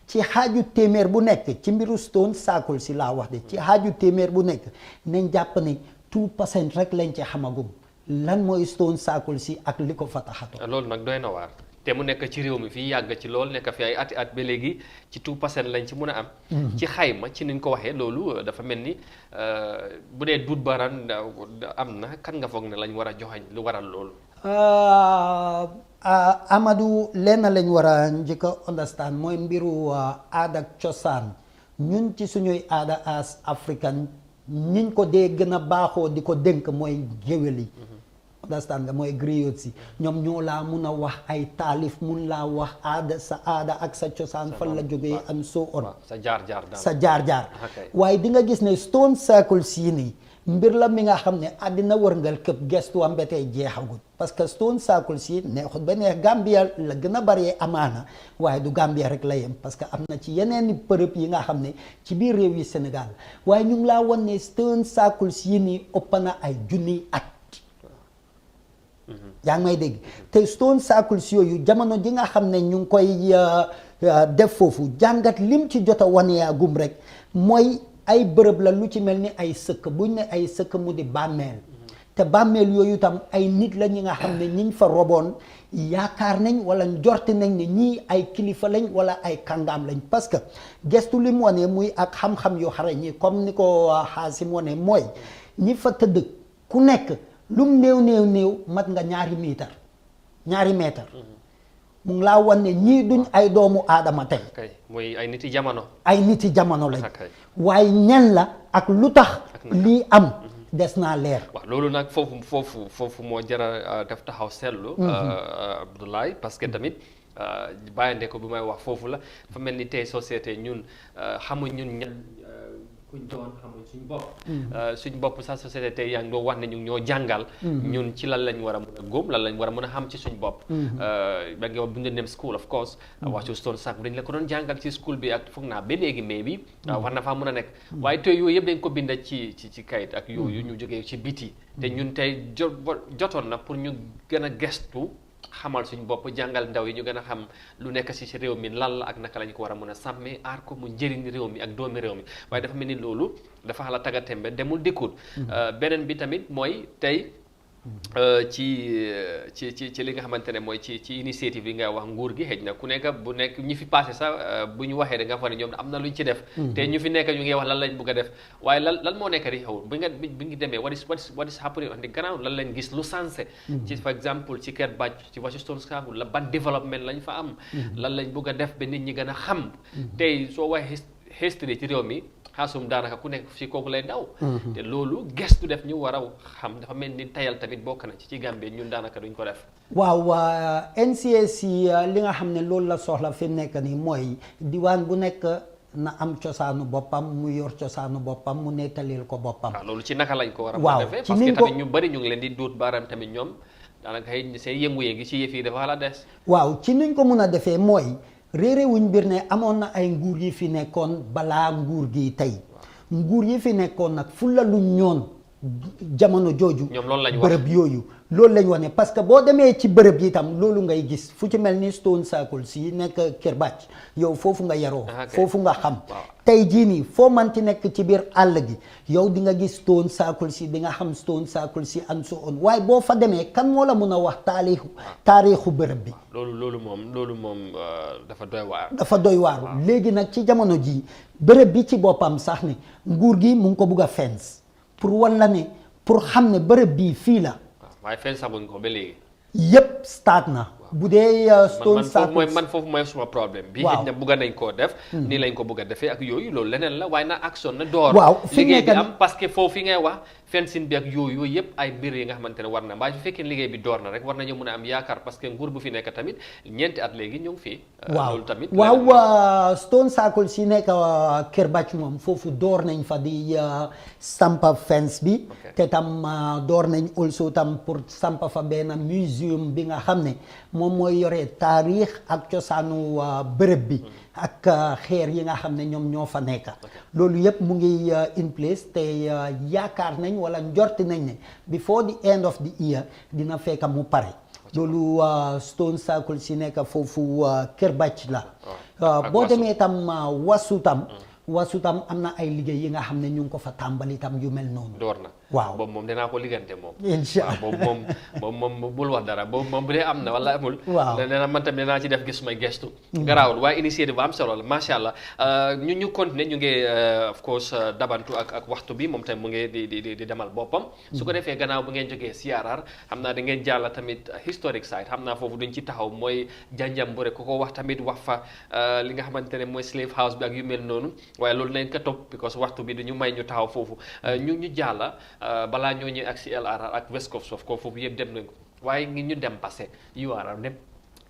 ci xaaju téeméer bu nekk ci mbiru Stone Circle si laa wax de ci xaaju téeméer bu nekk nañ jàpp ne 2% rek lañ ci xamagum lan mooy Stone Circle si ak li ko fa taxatoo. loolu nag doy na waar te mu nekk ci réew mi fii yàgg ci lool nekk fi ay at ba léegi ci 2% lañ ci mën a am. ci xayma ci niñ ko waxee loolu dafa mel ni bu dee duut baaraan am na kan nga foog ne lañ war a joxañ lu waral loolu. Amadou lenn lañ war a njëkk a understand mooy mbiru aada ak cosaan ñun ci suñuy aada as African ñiñ ko dee gën a baaxoo di ko dénk mooy géwél yi. understand nga mooy griot si ñoom ñoo laa mun a wax ay taalif mun laa wax sa aada ak sa cosaan fan la jógee and so on sa jaar-jaar waaye di nga gis ne Stone Circle sii nii mbir la mi nga xam ne àddina wërngal këpp gestu am ba tey jeexagul parce que Stone Circle si neexut ba neex Gambia la gën a bari amaana waaye du Gambia rek la yem parce que am na ci yeneen bërëb yi nga xam ne ci biir réew yi Sénégal waaye ñu ngi laa wan ne Stone Circle si nii ëpp na ay junniy at yaa ngi may dégg te Stone Circle si yooyu jamono ji nga xam ne ñu ngi koy def foofu jàngat lim ci jot a waneegum rek mooy ay bërëb la lu ci mel ni ay sëkk buñ ne ay sëkk mu di bàmmeel te bàmmeel yooyu tam ay nit la ñi nga xam ne ñiñ fa roboon yaakaar nañ wala njorti nañ ne ñii ay kilifa lañ wala ay kàngaam lañ parce que gestu li mu wane muy ak xam-xam yu xarañ yi comme ni ko Xaasim wane mooy ñi fa tëdd ku nekk lum néew mat nga ñaari mètre mu ngi laa wan ne ñii duñ ay doomu aadama tey mooy ay niti jamono lañ waaye ñen la ak lu tax lii am des naa leer. waaw loolu nag foofu moo jara def taxaw seetlu. Abdoulaye parce que tamit bàyyande ko bi may wax foofu la fa mel ni tey société ñun xamuñ ñun ñan kuñ doon xamuñ suñ bopp sa société tey yaa ngi doo wax ne ñu ñoo jàngal. ñun ci lan lañ war a mën a góom lan lañ war a mën a xam ci suñ bopp. ba nga bu ñu dem school of course. waxtu Stone Sack dañ la ko doon jàngal ci school bi ak foog naa ba léegi mais bi war na faa mën a nekk. waaye tey yooyu yëpp dañ ko binda ci kayit ak yooyu ñu jógee ci biti. te ñun tey jotoon na pour ñu gën a gestu. xamal suñ bopp jàngal ndaw yi ñu gën a xam lu nekk ci réew mi lan la ak naka lañ ko war a mën a sàmmee aar ko mu njëriñ réew mi ak doomi réew mi waaye dafa mel ni loolu dafa xala taga tembe demul dikkut beneen bi tamit mooy tey ci li nga xamante ne mooy ci initiative yi nga wax nguur gi xëj na ku nekk bu nekk ñi fi passé sax bu ñu waxee da nga fa ne ñoom am na luñ ci def te ñu fi nekk ñu ngi wax lan lañ bëgg a def waaye lan moo nekk di xew bi ngi demee what is happening on the ground lan lañ gis lu sensé ci for exemple ci Kër Bàcc ci Washington Square la ban développement lañ fa am lan lañ bëgg a def ba nit ñi gën a xam tey soo waxee history ci réew mi Xaasum daanaka ku nekk fii kooku lay daw te loolu gestu def ñu war a xam dafa mel ni tayal tamit bokk na ci Gambie ñun daanaka duñ ko def waaw NCAC li nga xam ne loolu la soxla fi mu nekk nii mooy diwaan bu nekk na am cosaanu boppam mu yor cosaanu boppam mu nettalil ko boppam waaw loolu ci naka lañ ko war a mën defee parce que tamit ñu bari ñu ngi leen di duut baaram tamit ñoom daanaka xëy seen yëngu-yëngi ci yëf yi dafa la des waaw ci nuñ ko mun a defee mooy réeré wuñ mbir ne amoon na ay nguur yi fi nekkoon balaa nguur gi tey nguur yi fi nekkoon nag fulla lu ñoon jamono jooju bërëb yooyu loolu lañ wane parce que boo demee ci bërëb yi itam loolu ngay gis fu ci mel ni Stone Circle si nekk Kër Bàcc yow foofu nga yaroo foofu nga xam tey jii nii foo manti nekk ci biir àll gi yow di nga gis Stone Circle si di nga xam Stone Circle si and so on waaye boo fa demee kan moo la mun a wax taarixu bërëb bi loolu moom dafa doy waar léegi nag ci jamono ji bërëb bi ci boppam sax ni nguur gi mu ngi ko bugg a fence pour wan la ne pour xam ne bërëb bii fii la waaye fence sax buñ ko ba léegi yépp start na bu dee Stone Circle man foofu mooy suma problème bi xëy na bugga nañ koo def nii lañ ko bugg a defee ak yooyu loolu leneen la waaye na action na door liggéey bi am parce que foofu fi ngay wax fencing bi ak yooyu yëpp ay mbir yi nga xamante ne war na waaye su fekkee liggéey bi door na rek war nañu mën a am yaakaar parce que nguur bu fi nekk tamit ñeenti at léegi ñu ngi fii loolu tamit waaw Stone Circle si nekk Kër Bàcc moom foofu door nañ fa di sampa fence bi te tam door nañ also tam pour sampa fa benn museum bi nga xam ne moom mooy yore taarix ak cosaanu bërëb bi ak xeer yi nga xam ne ñoom ñoo fa nekk loolu yëpp mu ngi in place te yaakaar nañ wala njorti nañ ne before the end of the year dina fekk mu pare loolu Stone Circle si nekk foofu Kër Bàcc la boo demee tam wasu tam am na ay liggéey yi nga xam ne ñu ngi ko fa tàmbali tam yu mel noonu door na waaw boobu moom dinaa ko liggante moom incha allah boobu moom bul wax dara boobu moom bu dee am na wala amul waaw nee na man tamit dinaa ci def gis may gestu garaawul waaye initiative bu am solo la macha allah ñu continuer ñu ngi of course dabantu ak waxtu bi moom tamit mu ngi di demal boppam su ko defee gannaaw bu ngeen jógee CRR xam naa da ngeen jàll tamit historic site xam naa foofu duñ ci taxaw mooy Janjanbureh ku ko wax tamit wax fa li nga xamante ne mooy slave house bi ak yu mel noonu waaye loolu nañ ko topp because waxtu bi duñu may ñu taxaw foofu ñu jàlla balaa ñoo ñëw ak CLR ak West Coast of course foofu yëpp dem nañ ko waaye ngi ñu dem passé URR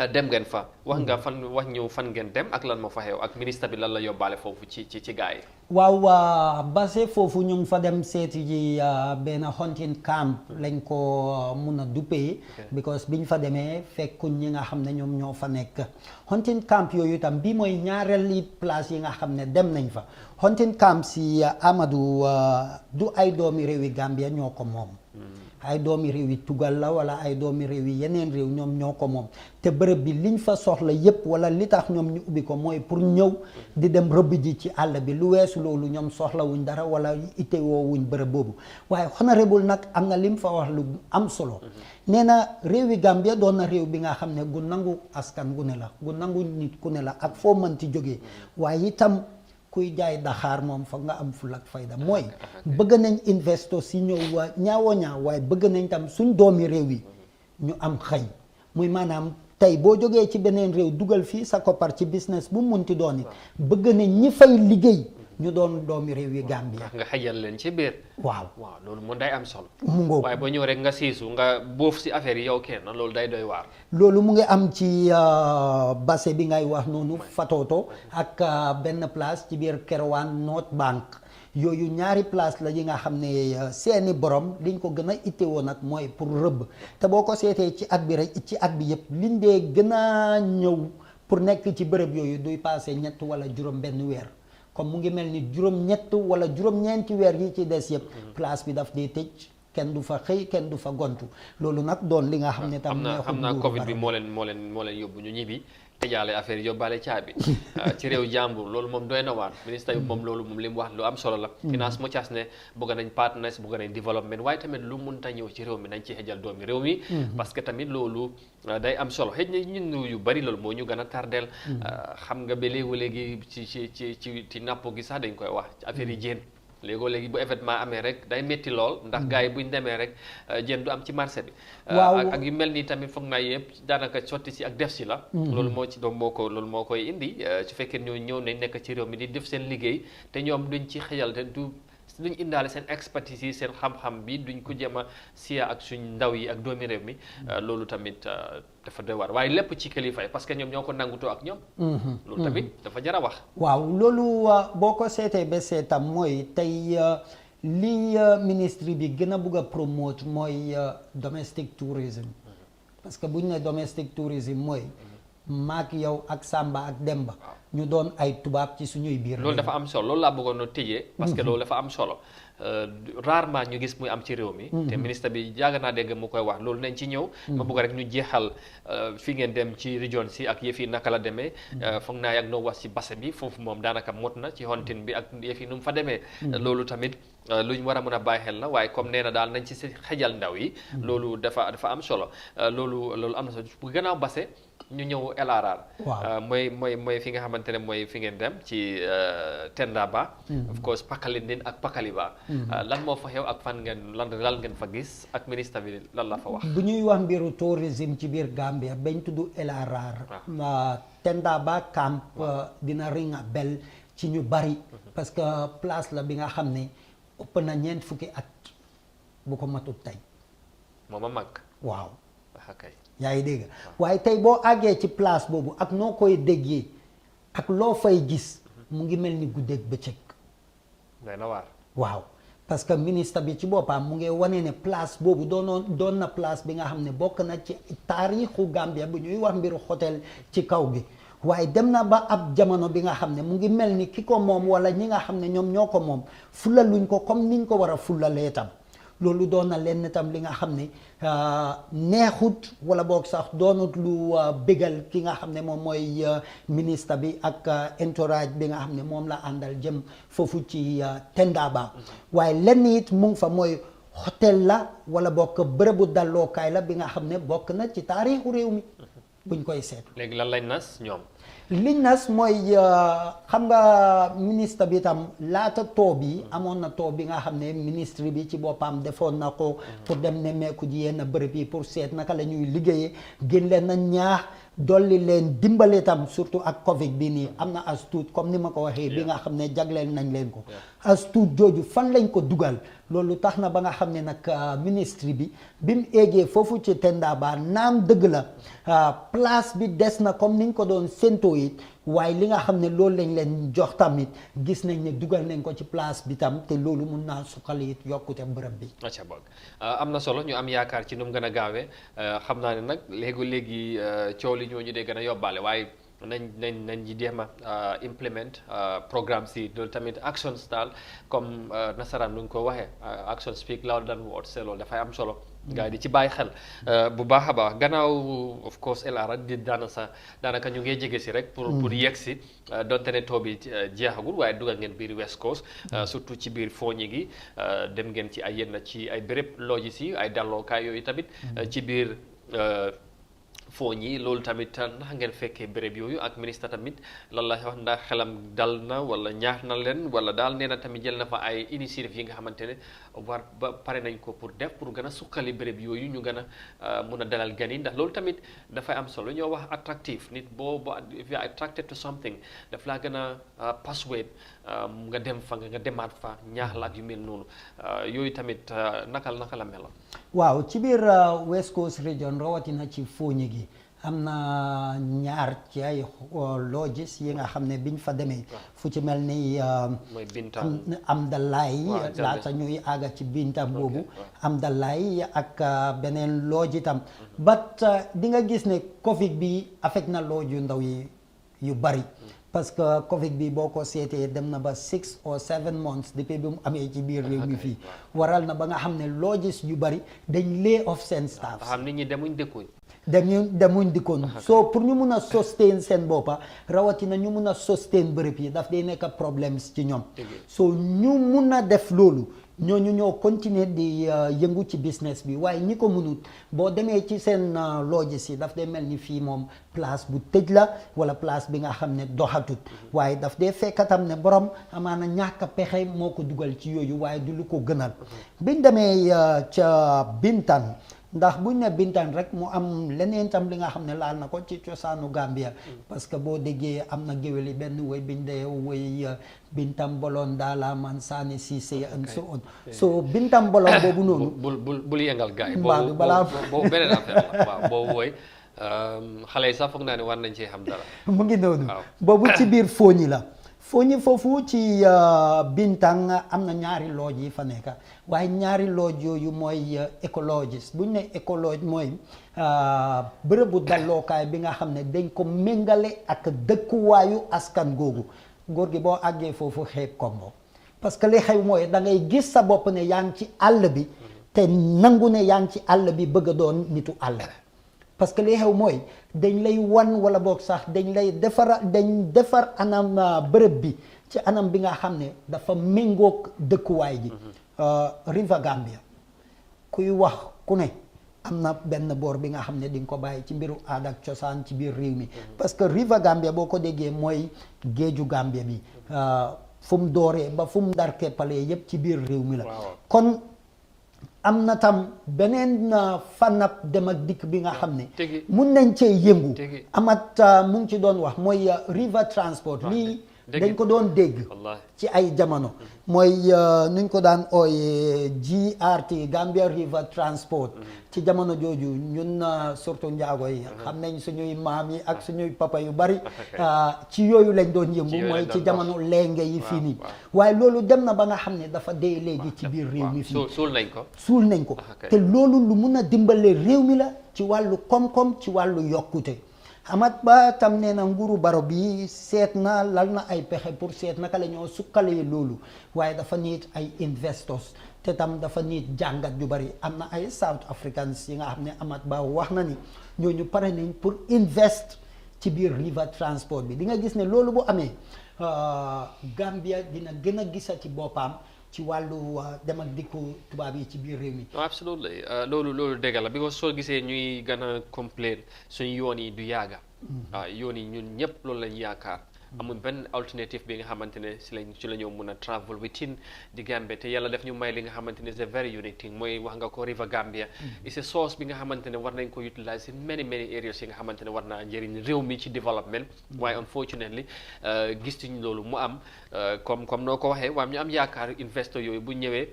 dem ngeen fa wax nga fan wax ñëw fan ngeen dem ak lan moo fa xew ak ministre bi lan la yóbbaale foofu ci gaa yi waaw base foofu ñu ngi fa dem seeti ji benn hunting camp lañ ko mun a duppee because biñ fa demee fekkuñ ñi nga xam ne ñoom ñoo fa nekk hunting camp yooyu itam bii mooy ñaareeli place yi nga xam ne dem nañ fa hunting camp si Amadou du ay doomi réewi Gambia ñoo ko moom ay doomi réew yi tugal la wala ay doomi réew yi yeneen réew ñoom ñoo ko moom te bërëb bi liñ fa soxla yépp wala li tax ñoom ñu ubbi ko mooy pour ñëw di dem rëbb ji ci àll bi lu weesu loolu ñoom soxlawuñ dara wala ittewoowuñ bërëb boobu waaye honorable nag am na lim fa wax lu am solo nee na réewi Gambia doon na réew bi nga xam ne gu nangu askan gu ne la gu nangu nit ku ne la ak foo mënti jógee waaye itam kuy jaay daxaar moom foog nga am ful ak fayda mooy bëgg nañ investor si ñëw ñaawoo ñaaw waaye bëgg nañ tam suñ doomi réew yi ñu am xëy muy maanaam tey boo jógee ci beneen réew dugal fii sa koppar ci business bu munti doon it bëgg nañ ñi fay liggéey ñu doon doomi réew yi Gambia nga xajal leen ci biir waaw loolu moom day am solo mu ngoo waaye boo ñëw rek nga siisu nga boof si affaire yi yow kenn loolu day doy waar loolu mu ngi am ci base bi ngay wax noonu Fatoto ak benn place ci biir Kerewan North Bank yooyu ñaari place la yi nga xam ne seeni borom liñ ko gën a ittewoo nag mooy pour rëbb te boo ko seetee ci at bi rek ci at bi yëpp liñ dee gën a ñëw pour nekk ci bërëb yooyu duy passé 3 wala 4 weer comme mu ngi mel ni 3 wala 4 weer yi ci des yëpp place bi daf dee tëj kenn du fa xëy kenn du fa gontu loolu nag doon li nga xam ne tam xam naa Covid bi moo leen yóbbu ñu ñibbi tëjaale affaire yi yóbbaale caabi ci réew jàmbur loolu moom doy na waar ministre bi moom loolu moom li mu wax lu am solo la finance mu caas ne bëgg nañ partners bëgg nañ développement waaye tamit lu munta ñëw ci réew mi nañ ci xejal doomi réew mi parce que tamit loolu day am solo xëj na ñun yu bari loolu moo ñu gën a tardeel xam nga ba léegi ci napp gi sax dañ koy wax affaire yi jën léegi bu événement amee rek day métti lool ndax gars yi buñ demee rek jën du am ci marché bi ak yu mel nii tamit foog naa yëpp daanaka sotti si ak def si la loolu moo ci doom loolu moo koy indi su fekkee ñëw nañ nekk ci réew mi di def seen liggéey te ñoom duñ ci xëjal te duñ indaale seen expertise yi seen xam-xam bi duñ ko jéem a siya ak suñ ndaw yi ak doomi réew mi loolu tamit dafa doy waar waaye lépp ci kilifa yi parce que ñoom ñoo ko nangutoo ak ñoom loolu tamit dafa jar a wax waaw loolu boo ko seetee ba seetam mooy tey li ministre bi gën a bugg a promote mooy domestic tourism parce que buñ ne domestic tourism mooy maak yow ak Samba ak Demba ñu doon ay tubaab ci suñuy biir loolu dafa am solo loolu laa bëggoon a tëjee parce que loolu dafa am solo rarement ñu gis muy am ci réew mi te ministre bi yàgg naa dégg mu koy wax loolu nañ ci ñëw ma bëgg rek ñu jeexal fi ngeen dem ci région si ak yëf yi naka la demee foog naa yàgg noo wax ci base bi foofu moom daanaka mot na ci hontin bi ak yëf yi nu mu fa demee loolu tamit luñ war a mën a bàyyi xel la waaye comme nee na daal nañ ci xejal ndaw yi loolu dafa am solo loolu am na solo bu gannaaw base ñu ñëw LRR mooy fi nga xamante ne mooy fi ngeen dem ci Tendaba of course Pakalindin ak Pakaliba lan moo fa xew ak fan ngeen lan ngeen fa gis ak ministre bi lan la fa wax bu ñuy wax mbiru tourisme ci biir Gambia bañ tudd LRR Tendaba camp dina ring a bell ci ñu bari parce que place la bi nga xam ne ëpp na 4 fukki at bu ko matut tey moom a mag waaw kay yaa ngi dégg waaye tey boo àggee ci place boobu ak noo koy déggee ak loo fay gis mu ngi mel ni guddeeg bëccëg day na waar waaw parce que ministre bi ci boppam mu ngi wane ne place boobu doon na place bi nga xam ne bokk na ci taarixu Gambia bu ñuy wax mbiru hôtel ci kaw gi waaye dem na ba ab jamono bi nga xam ne mu ngi mel ni ki ko moom wala ñi nga xam ne ñoom ñoo ko moom fulaluñ ko comme niñ ko war a fulalee tam loolu doon na leen tam li nga xam ne neexut wala boog sax doonut lu bégal ki nga xam ne moom mooy ministre bi ak entourage bi nga xam ne moom la àndal jëm foofu ci Tendaba waaye lenn it mu ngi fa mooy hôtel la wala bokk bërëbu dallookaay la bi nga xam ne bokk na ci taarixu réew mi buñ koy seetu. léegi lan lañ nas ñoom. liñ nas mooy xam nga ministre bi tam laata too bi amoon na too bi nga xam ne ministre bi ci boppam defoon na ko pour dem nemmeeku ji yenn bërëb yi pour seet naka la ñuy liggéeyee gën leen na ñaax dolli leen dimbale tam surtout ak Covid bi nii am na as tuut comme ni ma ko waxee bi nga xam ne jagleel nañ leen ko as tuut jooju fan lañ ko dugal loolu tax na ba nga xam ne nag ministre bi mu eegee foofu ci Tendaba naam dëgg la place bi des na comme niñ ko doon séentoo it waaye li nga xam ne loolu lañ leen jox tamit gis nañ ne dugal nañ ko ci place bi tam te loolu mun naa suqali it yokkute bërëb bi. acca boog am na solo ñu am yaakaar ci nu mu gën a gaawee xam naa ne nag léegi coow li ñoo ñu dee gën a yóbbaale waaye nañ ji jéem a implement programmes yi loolu tamit actions daal comme nasaraan nu ñu ko waxee actions speak louder than words loolu dafay am solo gars yi di ci bàyyi xel bu baax a baax gannaaw of course LR di daanaka ñu ngi jege si rek pour yegg si donte ne taw bi jeexagul waaye dugal ngeen biir West Coast surtout ci biir Fooñi gi dem ngeen ci ay yenn ci ay béréb logis yi ay dallookaay yooyu tamit ci biir Fooñi loolu tamit ndax ngeen fekkee béréb yooyu ak ministre tamit lan la wax ndax xelam dal na wala ñaax na leen wala daal nee na tamit jël na fa ay initiative yi nga xamante ne war ba pare nañ ko pour def pour gën a sukkali béréb yooyu ñu gën a mun a dalal gan yi ndax loolu tamit dafay am solo ñoo wax attractive nit boo if you are attracted to something daf laa gën a persuade nga dem fa nga demaat fa ñaax la ak yu mel noonu yooyu tamit naka la meloon. waaw ci biir West Coast region rawatina ci Fooñi gi am na ñaar ci ay lodges yi nga xam ne biñ fa demee fu ci mel ni am dalaay laata ñuy àgga ci bintam boobu am dalaay ak beneen lodge itam but di nga gis ne Covid bi affect na lodge yu ndaw yi yu bari parce que Covid bi boo ko seetee dem na ba 6 or 7 months depuis bi mu amee ci biir réew mi fii waral na ba nga xam ne lodges yu bari dañ lay off seen staff xam nit ñi demuñ dëkkuñ demuñ dikkoon so pour ñu mun a sustain seen boppa rawatina ñu mun a sustain bërëb yi daf day nekk problème ci ñoom so ñu mun a def loolu ñooñu ñoo continuer di yëngu ci business bi waaye ñi ko mënut boo demee ci seen lodges yi daf dee mel ni fii moom place bu tëj la wala place bi nga xam ne doxatut waaye daf dee fekkatam ne borom amaana ñàkk a pexe moo ko dugal ci yooyu waaye du lu ko gënal biñ demee ca Bintan ndax buñ ne Bintan rek mu am leneen tam li nga xam ne laal na ko ci cosaanu Gambia parce que boo déggee am na géwél yi benn woy biñ dee woy Bintam bolon daala man saani Cissé and so on so Bintam bolon boobu noonu bul yëngal gaay boobu beneen affaire la waaw boobu woy xale yi sax foog naa ne war nañ cee xam dara mu ngi noonu boobu ci biir Fooñi la Fooñi foofu ci Bintang am na ñaari lodge yi fa nekk waaye ñaari lodge yooyu mooy écologiste bu ñu ne écologue mooy bërëbu dallookaay bi nga xam ne dañ ko méngale ak dëkkuwaayu askan googu góor gi boo àggee foofu xeeb kombo parce que li xew mooy da ngay gis sa bopp ne yaa ngi ci àll bi te nangu ne yaa ngi ci àll bi bëgg a doon nitu àll parce que li xew mooy dañ lay wan wala boog sax dañ defar anam bërëb bi ci anam bi nga xam ne dafa méngoog dëkkuwaay ji River Gambia kuy wax ku ne am na benn boor bi nga xam ne di nga ko bàyyi ci mbiru aada ak cosaan ci biir réew mi parce que River Gambia boo ko déggee mooy géeju Gambia bi fu mu dooree ba fu mu ndar keppalee yépp ci biir réew mi la kon am na tam beneen fànnab dem ak dikk bi nga xam ne mun nañ cee yëngu amat mu ngi ci doon wax mooy river transport lii dañ ko doon dégg ci ay jamono mooy nuñ ko daan ooyee GRT Gambia River Transport ci jamono jooju ñun surtout njaago yi xam nañ suñuy maam yi ak suñuy papa yu bari ci yooyu lañ doon yëngu mooy ci jamono lenge yi fii nii waaye loolu dem na ba nga xam ne dafa dee léegi ci biir réew mi fii suul nañ ko te loolu lu mun a dimbale réew mi la ci wàllu koom-koom ci wàllu yokkute Amat Bah tam nee na nguuru Barrow bi seet na lal na ay pexe pour seet naka la ñoo sukkalee loolu waaye dafa niit ay investors te tam dafa niit jàngat yu bari am na ay South Africans yi nga xam ne Amat Bah wax na ni ñooñu pare nañ pour invest ci biir river transport bi di nga gis ne loolu bu amee Gambia dina gën a gisati boppam ci wàllu dem ak dikku tubaab yi ci biir réew mi. absolutely loolu dëgg la because soo gisee ñuy gën a complain suñu yoon yi du yàgga yoon yi ñun ñëpp loolu lañ yaakaar amul benn alternative bi nga xamante ne ci la ñoo mun a travel within di Gambia te yàlla def ñu may li nga xamante ne c'est very unique thing mooy wax nga ko River Gambia it's a source bi nga xamante ne war nañ ko utilize in many areas yi nga xamante ne war naa njëriñ réew mi ci development waaye unfortunately gis nañ loolu mu am comme noo ko waxee waaye ñu am yaakaar investor yooyu bu ñëwee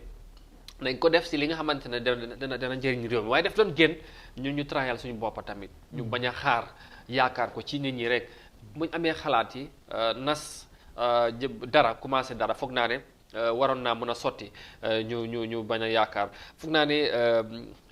nañ ko def si li nga xamante ne dana njëriñ réew mi waaye def doon génn ñu trial suñu boppa tamit ñu bañ a xaar yaakaar ko ci nit ñi rek buñ amee xalaat yi nas dara commencé dara foog naa ne waroon naa mën a sotti ñu bañ a yaakaar foog naa ne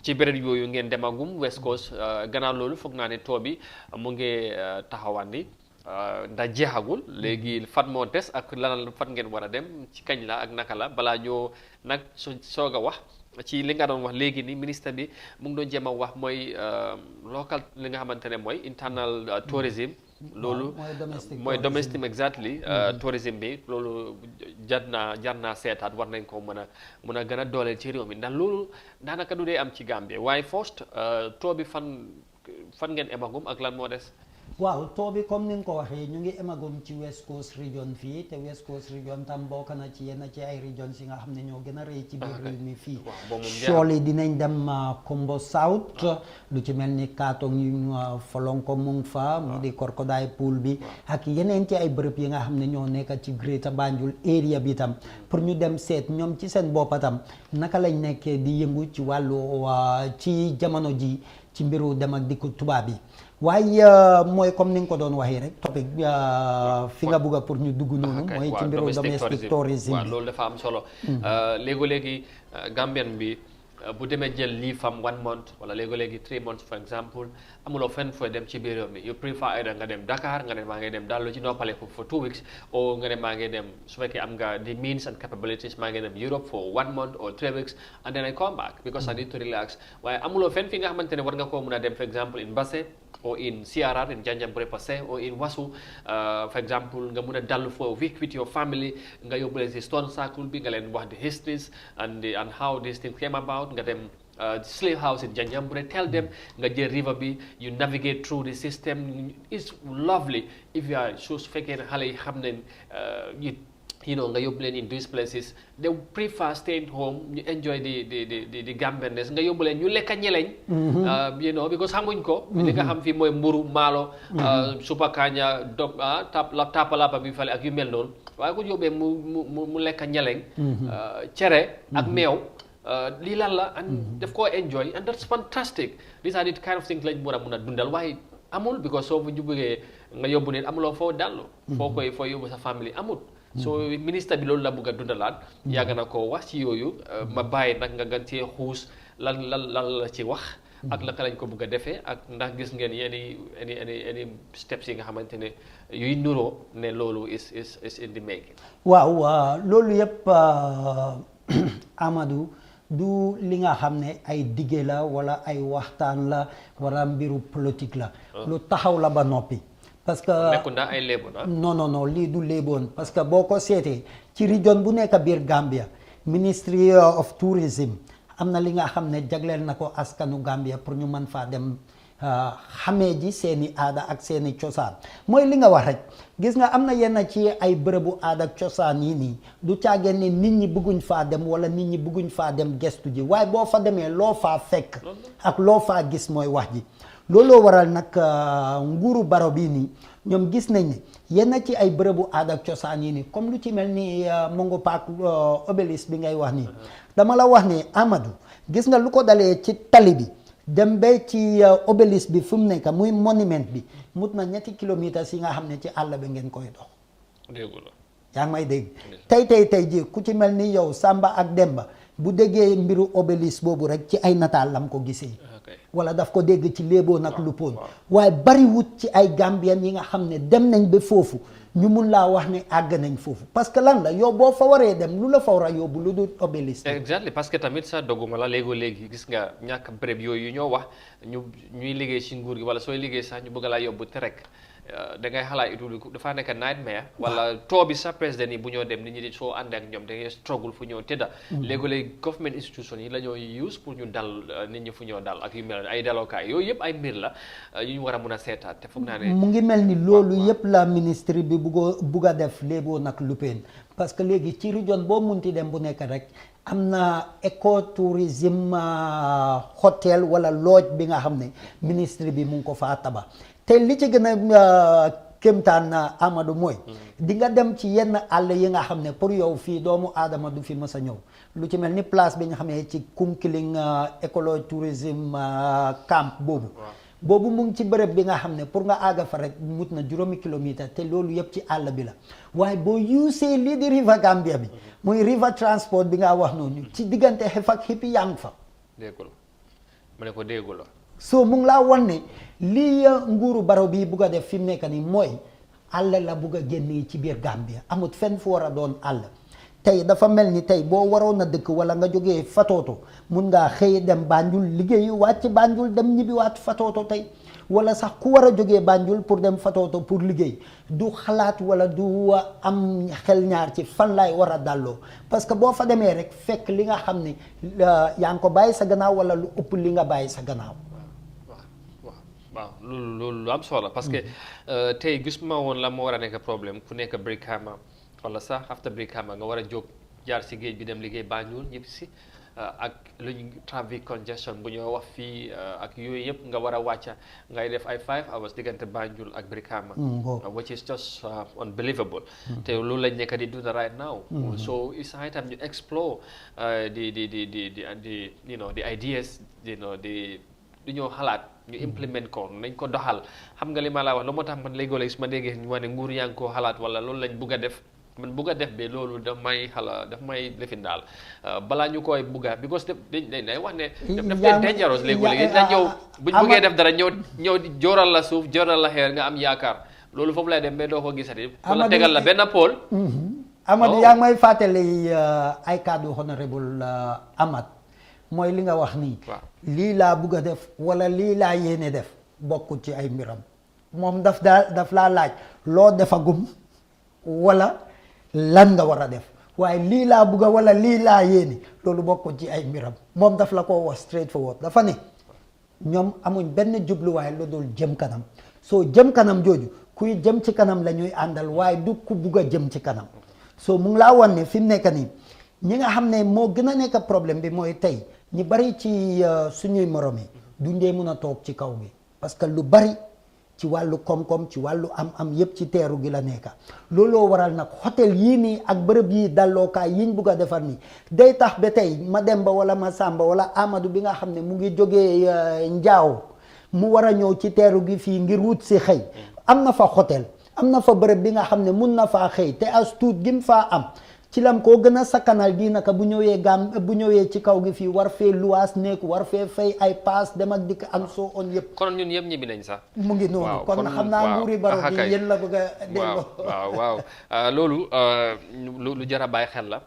ci béréb yooyu ngeen demagum West Coast gannaaw loolu foog naa ne too bi mu ngi taxawandi ndax jeexagul léegi fan moo des ak lan fan ngeen war a dem ci kañ la ak naka la balaa ñoo nag soog a wax ci li nga doon wax léegi ni ministre bi mu ngi doon jéem a wax mooy local li nga xamante ne mooy internal tourism loolu mooy domestic exactly tourism bi loolu jar naa seetaat war nañ ko mën a gën a dooleel ci réew mi ndax loolu daanaka du dee am ci Gambie waaye first taux bi fan ngeen emagum ak lan moo des. waaw taux bi comme ni nga ko waxee ñu ngi emagum ci West Coast region fii te West Coast region tam bokk na ci yenn ci ay regions yi nga xam ne ñoo gën a rëy ci biir réew mi fii sooli dinañ dem Kombo South lu ci mel ni Katong yu Folonko mu ngi fa mu di Crocodile Pool bi ak yeneen ci ay bërëb yi nga xam ne ñoo nekk ci Greater Banjul area bi tam pour ñu dem seet ñoom ci seen boppatam naka lañ nekkee di yëngu ci wàllu ci jamono ji ci mbiru dem ak dikku tubaab yi waaye mooy comme ni nga ko doon waxee rek topic fi nga bugg pour ñu dugg noonu mooy ci mbiru domestic tourism waaw loolu dafa am solo léegi Gambian bi bu demee jël lii fam 1 month wala léegi 3 months for example amuloo fenn fooy dem ci biir réew mi you prefer either nga dem Dakar nga ne maa ngi dem dallu ci noppale for 2 weeks o nga ne maa ngi dem su fekkee am nga the means and capabilities maa ngi dem Europe for 1 month or 3 weeks and then I come back because I need to relax waaye amuloo fenn fi nga xamante ne war nga koo mën a dem for example in Basse or in CRR in Janjanbureh Passe or in Wasu for example nga mën a dallu for a week with your family nga yóbbu leen si Stone Circle bi nga leen wax the histories and how these things came about nga dem slave house in Janjanbureh tell them nga jël river bi you navigate through the system it's lovely if you are su fekkee ne xale yi xam ne you know nga yóbbu leen in these places they prefer staying home ñu enjoy the Gambianness nga yóbbu leen ñu lekka ñeleñ you know because xamuñ ko li nga xam fii mooy mburu maalo supa kanja dog tapalapa bi fale ak yu mel noonu waaye ko yóbbee mu lekka ñeleñ cere ak meew lii lan la and daf koo enjoy and that's fantastic these are the kind of things lañ war a mun a dundal waaye amul because soo fu jubugee nga yóbbu nit amuloo foo dallu foo yóbbu sa famille amul so ministre bi loolu la bëgg a dundalaat yàgg na ko wax ci yooyu ma bàyyi nag nga gën cee xuus lan la ci wax ak naka lañ ko bëgg a defee ak ndax gis ngeen any steps yi nga xamante ne yuy nuroo ne loolu is in the making waaw loolu yëpp Amadou du li nga xam ne ay dige la wala ay waxtaan la wala mbiru politique la lu taxaw la ba noppi parce que ay léeboon non lii du léeboon parce que boo ko seetee ci région bu nekk biir Gambia Ministry of Tourism am na li nga xam ne jagleel na ko askanu Gambia pour ñu mën faa dem xamee ji seeni aada ak seeni cosaan mooy li nga wax rek gis nga am na yenn ci ay bërëbu aada ak cosaan yi nii du caageen ne nit ñi bëgguñ faa dem wala nit ñi bëgguñ faa dem gestu ji waaye boo fa demee loo faa fekk ak loo faa gis mooy wax ji looloo waral nag nguuru Barrow bii nii ñoom gis nañ ne yenn ci ay bërëbu aada ak cosaan yi nii comme lu ci mel ni Mongo Park Obélisque bi ngay wax nii dama la wax ne Amadou gis nga lu ko dalee ci tali bi dem ba ci obélisque bi fu mu nekk muy monument bi mut na 3 kilomètres yi nga xam ne ci àll bi ngeen koy dox. yaa ngi may dégg tey ji ku ci mel ni yow Samba ak Demba bu déggee mbiru obélisque boobu rek ci ay nataal lam ko gisee. wala daf ko dégg ci léeboon ak luppoon waaye bariwut ci ay Gambien yi nga xam ne dem nañ ba foofu ñu mun laa wax ne àgg nañ foofu parce que lan la yow boo fa waree dem lu la fa war a yóbbu lu dul obélisque. exactly parce que tamit sa doguma la léegi gis nga ñàkk béréb yooyu ñoo wax ñuy liggéey ci nguur gi wala sooy liggéey sax ñu bëgg laa yóbbu te rek da ngay xalaat itul dafa nekk nightmare wala too bi sa président yi bu ñoo dem nit ñi di soo ànd ak ñoom da ngay struggle fu ñoo tëdda léegi government institution yi la ñoo use pour ñu dal nit ñi fu ñoo dal ak yu mel ay dalookaay yooyu yëpp ay mbir la yu ñu war a mun a seetaat te foog naa ne mu ngi mel ni loolu yëpp la ministre bi bugg a def léeboo nag lupeen parce que léegi ci région boo munti dem bu nekk rek am na écotourisme hôtel wala lodge bi nga xam ne ministre bi mu ngi ko faa tabax te li ci gën a kéemtaan Amadou mooy di nga dem ci yenn àll yi nga xam ne pour yow fii doomu aadama du fi mës a ñëw lu ci mel ni place bi nga xamee ci Kunkiling écotourisme camp boobu mu ngi ci bërëb bi nga xam ne pour nga àgga fa rek mut na 7 kilomètres te loolu yëpp ci àll bi la waaye boo usee lii di River Gambia bi muy river transport bi nga wax noonu ci diggante xef ak xippi yaa ngi fa ma ne ko déggu la so mu ngi laa wan ne lii nguuru Barrow bii bugg a def fi mu nekk nii mooy àll la bugg a génnee ci biir Gambia amut fenn fu war a doon àll tey dafa mel ni tey boo waroon a dëkk wala nga jógee Fatoto mun ngaa xëy dem Banjul liggéeyi wàcc Banjul dem ñibbiwaat Fatoto tey wala sax ku war a jógee Banjul pour dem Fatoto pour liggéey du xalaat wala du am xel ñaar ci fan laay war a dalloo parce que boo fa demee rek fekk li nga xam ne yaa ngi ko bàyyi sa gannaaw wala lu ëpp li nga bàyyi sa gannaaw. waaw loolu lu am solo parce que tey gis ma woon la moo war a nekk problème ku nekk Brikama wala sax after Brikama nga war a jóg jaar si géej bi dem liggéey Banjul ñëpp si ak lu ñu traffic congestion bu ñoo wax fii ak yooyu yëpp nga war a wàcca ngay def ay 5 hours diggante Banjul ak Brikama which is just unbelievable te loolu lañ nekk di dund right now so it's high time ñu explore the you know the ideas you know di ñoo xalaat ñu implement ko nañ ko doxal xam nga li ma la wax lu moo tax man léegoo-léeg su ma déggee ñu wax ne nguur yaa ngi koo xalaat wala loolu lañ bugg a def man bugg a def ba loolu daf may lifin daal balaa ñu koy bugga because day wax ne daf leen dangerous léegi-léegi dañ ñëw buñ buggee def dara ñëw jooral la suuf jooral la xeer nga am yaakaar loolu foofu lay dem ba doo ko gisati wala tegal la benn pôle Amadou yaa ngi may fàttali ay kàddu honorable Amat mooy li nga wax nii lii laa bugg a def wala lii laa yéene def bokkut ci ay mbiram moom daf laa laaj loo defagum wala lan nga war a def waaye lii laa bugga wala lii laa yéene loolu bokkut ci ay mbiram moom daf la ko wax straight forward dafa ne ñoom amuñ benn jubluwaay lu dul jëm kanam soo jëm kanam jooju kuy jëm ci kanam la ñuy àndal waaye du ku bugg a jëm ci kanam soo mu ngi laa wan ne fi mu nekk nii ñi nga xam ne moo gën a nekk problème bi mooy tey ñi bari ci suñuy morom yi duñ dee mën a toog ci kaw gi parce que lu bari ci wàllu koom-koom ci wàllu am yépp ci teeru gi la nekk looloo waral nag hôtel yii nii ak bërëb yii dallookaay yiñ bugg a defar nii day tax ba tey ma Demba wala ma Samba wala Amadou bi nga xam ne mu ngi jógee Njaaw mu war a ñëw ci teeru gi fii ngir wut si xëy am na fa hôtel am na fa bërëb bi nga xam ne mun na faa xëy te as tuut gi mu faa am ci lam koo gën a sakkanal di naka bu ñëwee ci kaw gi fii war fee luwaas nekk war fee fay ay paas dem ak dikk am soo on yëpp kon ñun yëpp ñibbi nañ sax mu ngi noonu kon xam naa nguuri baro bi yéen la bëgg a delloo waaw loolu lu jar a bàyyi xel la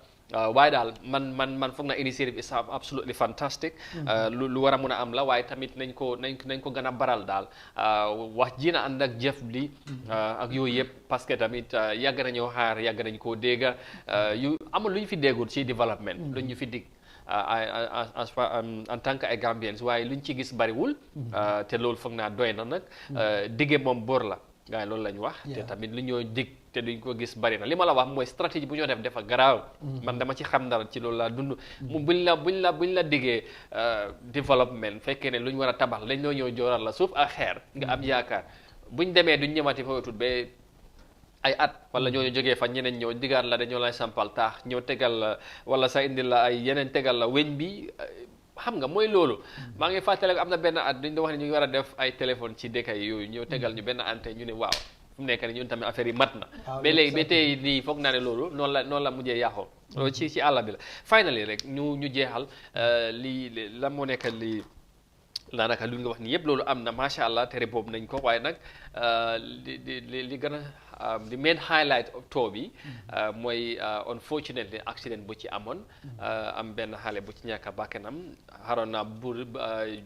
waaye daal man foog na initiative is absolutely fantastic lu war a mun a am la waaye tamit nañ ko gën a baral daal wax ji na ànd ak jëf li ak yooyu yëpp parce que tamit yàgg nañoo xaar yàgg nañ koo dégga yu amul lu ñu fi déggul ci développement lu ñu fi dig en tant que ay Gambiens waaye lu ñu ci gis bariwul te loolu foog naa doy na nag digge moom bor la gaa yi loolu la ñu wax te tamit lu ñoo dig te duñ ko gis bari na li ma la wax mooy stratégie bu ñoo def dafa garaaw man dama ci xam dara ci loolu laa dund mu buñ la diggee développement fekkee ne lu ñu war a tabax lañ loo ñëw jooral la suuf ak xeer nga am yaakaar buñ demee duñ ñëwaati fa wetut ba ay at wala ñooñu jógee fa ñeneen ñëw digaat la dañoo lay sampal taax ñëw tegal la wala sa indi la ay yeneen tegal la weñ bi xam nga mooy loolu maa ngi fàttale am na benn at duñ doon wax ne ñu ngi war a def ay téléphone ci dëkk yi yooyu ñëw tegal ñu benn antenne ñu ne waaw fu mu nekk ni ñun tamit affaire yi mat na mais léegi ba tey nii foog naa ne loolu noonu la mujjee yàqoo loolu ci àll bi la finally rek ñu jeexal lii la moo nekk lii daanaka lu nga wax ni yëpp loolu am na macha allah tere boobu nañ ko waaye nag li gën a the main highlight of tour bi mooy unfortunately accident bu ci amoon am benn xale bu ci ñàkk bakkanam xaroon na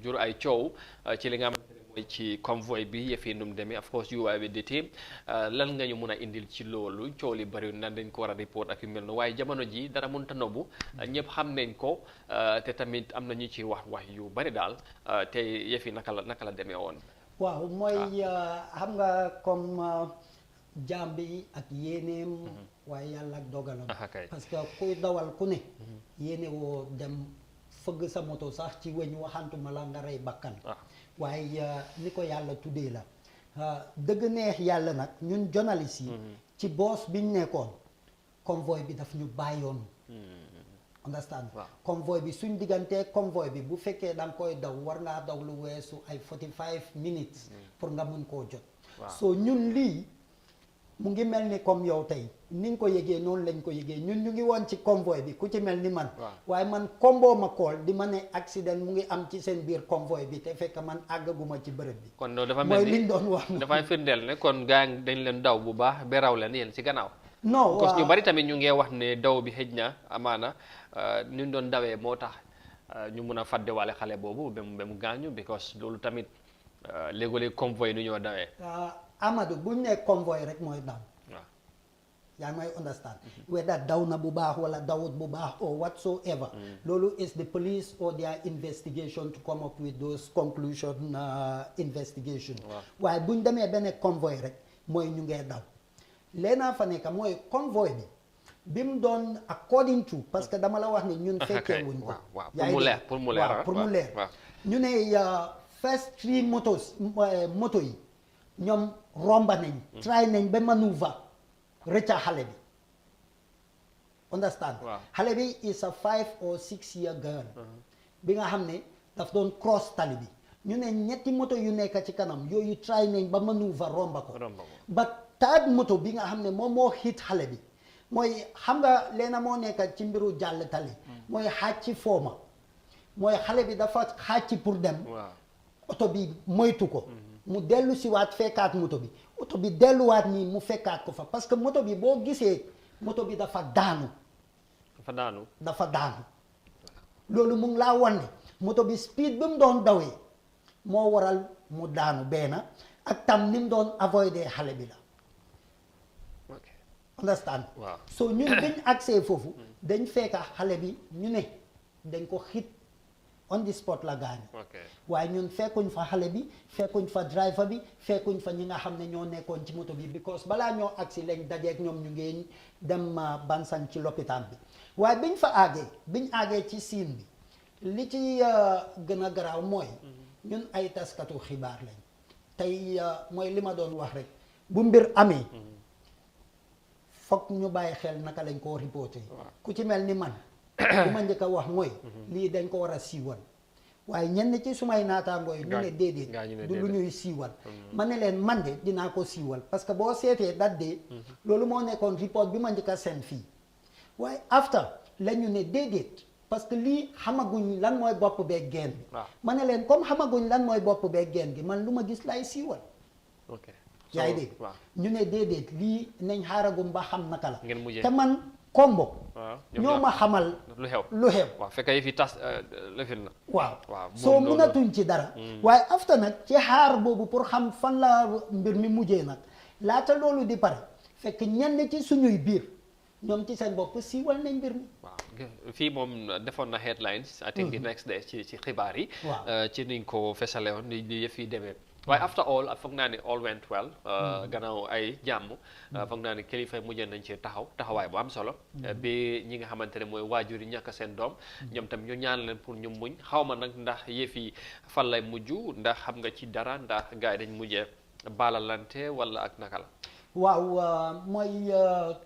jur ay coow ci li nga xamante ne mooy ci convoy bi yëfee num demee of course you are with the team lan nga ñu mun a indil ci loolu coow li bëri na dañ ko war a report ak yu mel noonu waaye jamono ji dara mënut a nobbu ñëpp xam nañ ko te tamit am na ñu ci wax yu bëri daal te yëfi naka la demee woon. waaw mooy xam nga comme jaam bi ak yéeneem waaye yàlla ak dogalam parce que kuy dawal ku ne yéene woo dem fëgg sa moto sax ci weñ waxantuma la nga rey bakkan waaye ni ko yàlla tuddee la dëgg neex yàlla nag ñun journaliste yi ci boos biñ nekkoon convoy bi daf ñu bàyyoon understand convoy bi suñ diggantee convoy bi bu fekkee da nga koy daw war ngaa daw lu weesu ay 45 minutes pour nga mun koo jot so ñun lii mu ngi mel ni comme yow tey ni nga ko yëgee noonu lañ ko yëgee ñun ñu ngi woon ci convoy bi ku ci mel ni man waaye man combo ma kool di ma ne accident mu ngi am ci seen biir convoy bi te fekk man àggaguma ci bërëb bi kon dafa mel ni mooy liñ doon wax dafay firndeel ne kon gaa dañ leen daw bu baax ba raw leen yéen ci gannaaw non parce que ñu bari tamit ñu ngee wax ne daw bi xëj na amaana ñu doon dawee moo tax ñu mun a fàddewaale xale boobu ba mu gaañu because loolu tamit léegi-léegi convoy nu ñoo dawee Amadou buñ ne convoy rek mooy daw yaa may understand whether daw na bu baax wala dawut bu baax or whatsoever loolu is the police or their investigation to come up with those conclusion investigation waaye buñ demee benn convoy rek mooy ñu ngee daw leenaa fa nekk mooy convoy bi mu doon according to parce que dama la wax ne ñun fekkee wuñ ko pour mu leer ñu ne first three moto yi ñoom romba nañ try nañ ba maneuver rëcca xale bi understand xale bi is a 5 or 6 year girl bi nga xam ne daf doon cross tali bi ñu ne ñetti moto yu nekk ci kanam yooyu try nañ ba maneuver romba ko ba third moto bi nga xam ne moom moo hit xale bi mooy xam nga leena moo nekk ci mbiru jàll tali mooy xàcc fooma mooy xale bi dafa xàcc pour dem oto bi moytu ko mu dellu si waat fekkaat moto bi oto bi delluwaat nii mu fekkaat ko fa parce que moto bi boo gisee moto bi dafa daanu loolu mu ngi laa wan ne moto bi speed bi mu doon dawee moo waral mu daanu benn ak tam ni mu doon avoider xale bi la understand so ñun biñ accès foofu dañ fekka xale bi ñu ne dañ ko hit on the spot la gaañu waaye ñun fekkuñ fa xale bi fekkuñ fa driver bi fekkuñ fa ñi nga xam ne ñoo nekkoon ci moto bi because balaa ñoo agsi lañ dajeek ñoom ñu ngeen dem Bansang ci lopitaan bi waaye biñ àggee ci siin bi li ci gën a garaaw mooy ñun ay taskatu xibaar lañ tey mooy li ma doon wax rek bu mbir amee fokk ñu bàyyi xel naka lañ koo reporté ku ci mel ni man li ma njëkk a wax mooy lii dañ ko war a siiwal waaye ñenn ci sumay naataangoo yi ñu ne déedéet du lu ñuy siiwal ma ne leen man de dinaa ko siiwal parce que boo seetee dat de loolu moo nekkoon report bi ma njëkk a seen fii waaye after la ñu ne déedéet parce que lii xamaguñ lan mooy bopp beeg geen bi ma ne leen comme xamaguñ lan mooy bopp beeg geen gi man lu ma gis lay siiwal yaa ngi dégg ñu ne déedéet lii nañ xaaragum ba xam naka la te man kombo ñoo ma xamal lu xew fekk yi fi tas lëfin na waaw soo mënatuñ ci dara waaye after nag ci xaar boobu pour xam fan la mbir mi mujjee nag laata loolu di pare fekk ñenn ci suñuy biir ñoom ci seen bopp siiwal nañ mbir mi fii moom defoon na headlines I think the next day ci xibaar yi ci niñ ko fesale woon ni yëf yi demee waaye after all foog naa ne all went well gannaaw ay jàmm foog naa ne kilifa yi mujjee nañ ci taxawaay bu am solo bi ñi nga xamante ne mooy waajur yi ñàkk seen doom ñoom tam ñu ñaan leen pour ñu muñ xaw ma nag ndax yëf yi fan lay mujj ndax xam nga ci dara ndax gars yi dañ mujjee baalalante wala ak naka la waaw mooy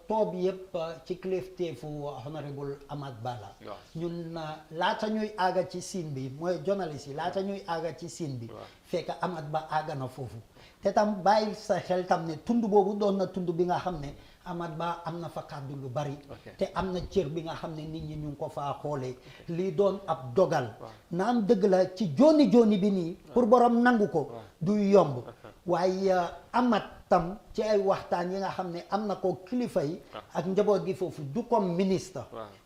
toob yëpp ci kilifteefu honorable Amat Bala ñun laata ñuy àgga ci siin bi mooy journaliste yi laata ñuy àgga ci siin bi fekk Amat Ba àgga na foofu te tam bàyyi sa xel tam ne tund boobu doon na tund bi nga xam ne Amat Ba am na fa kàddu lu bari te am na cër bi nga xam ne nit ñi ñu ngi ko faa xoolee lii doon ab dogal naam dëgg la ci jooni bi nii pour borom nangu ko du yomb waaye Amat tam ci ay waxtaan yi nga xam ne am na ko kilifa yi ak njaboot gi foofu du comme ministre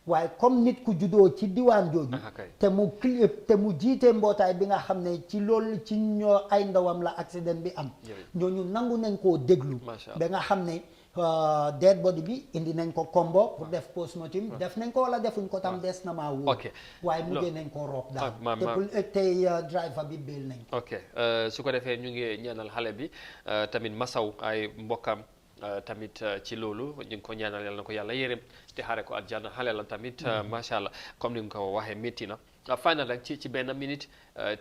waaye comme nit ku juddoo ci diwaan jooju te mu jiite mbootaay bi nga xam ne ci loolu ci ñoo ay ndawam la accident bi am ñooñu nangu nañ koo déglu ba nga xam ne dead body bi indi nañ ko kombo pour def postmortem def nañ ko wala defuñ ko tam des na maa wóor waaye mujjee nañ ko rob daal te driver bi béel nañ su ko defee ñu ngi ñaanal xale bi tamit masaw ay mbokkam tamit ci loolu ñu ngi ko ñaanal yàlla na ko yàlla yërëm te xaare ko àjjana xale la tamit macha allah comme ni nga ko waxee métti na final rek ci benn minute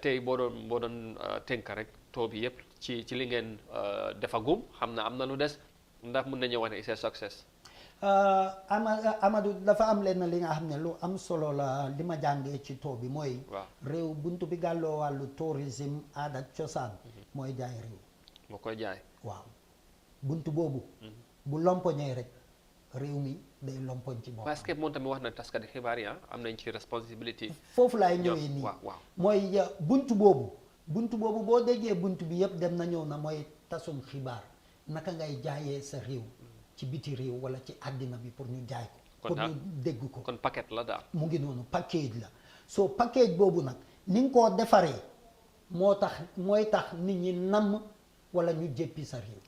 tey boo doon tënk rek too bi yëpp ci li ngeen defagum xam na am na lu des ndax mën nañu wax ne c'est success Amadou dafa am lenn li nga xam ne lu am solo la li ma jàngee ci too bi mooy réew buntu bi gàlloo wàllu tourisme aada cosaan mooy jaay réew moo koy jaay waaw buntu boobu bu lompoñee rek réew mi day lompoñ ci boppam. parce que moom tamit wax na taskati xibaar yi am nañ ci responsabilité. foofu laay ñëwee nii waaw mooy buntu boobu boo déggee buntu bi yëpp dem na ñëw na mooy tasum xibaar naka ngay jaayee sa réew ci biti réew wala ci àddina bi pour ñu jaay ko. pour ñu dégg ko. kon paquet la daal. mu ngi noonu package la soo package boobu nag ni nga koo defaree mooy tax nit ñi namm wala ñu jéppi sa réew.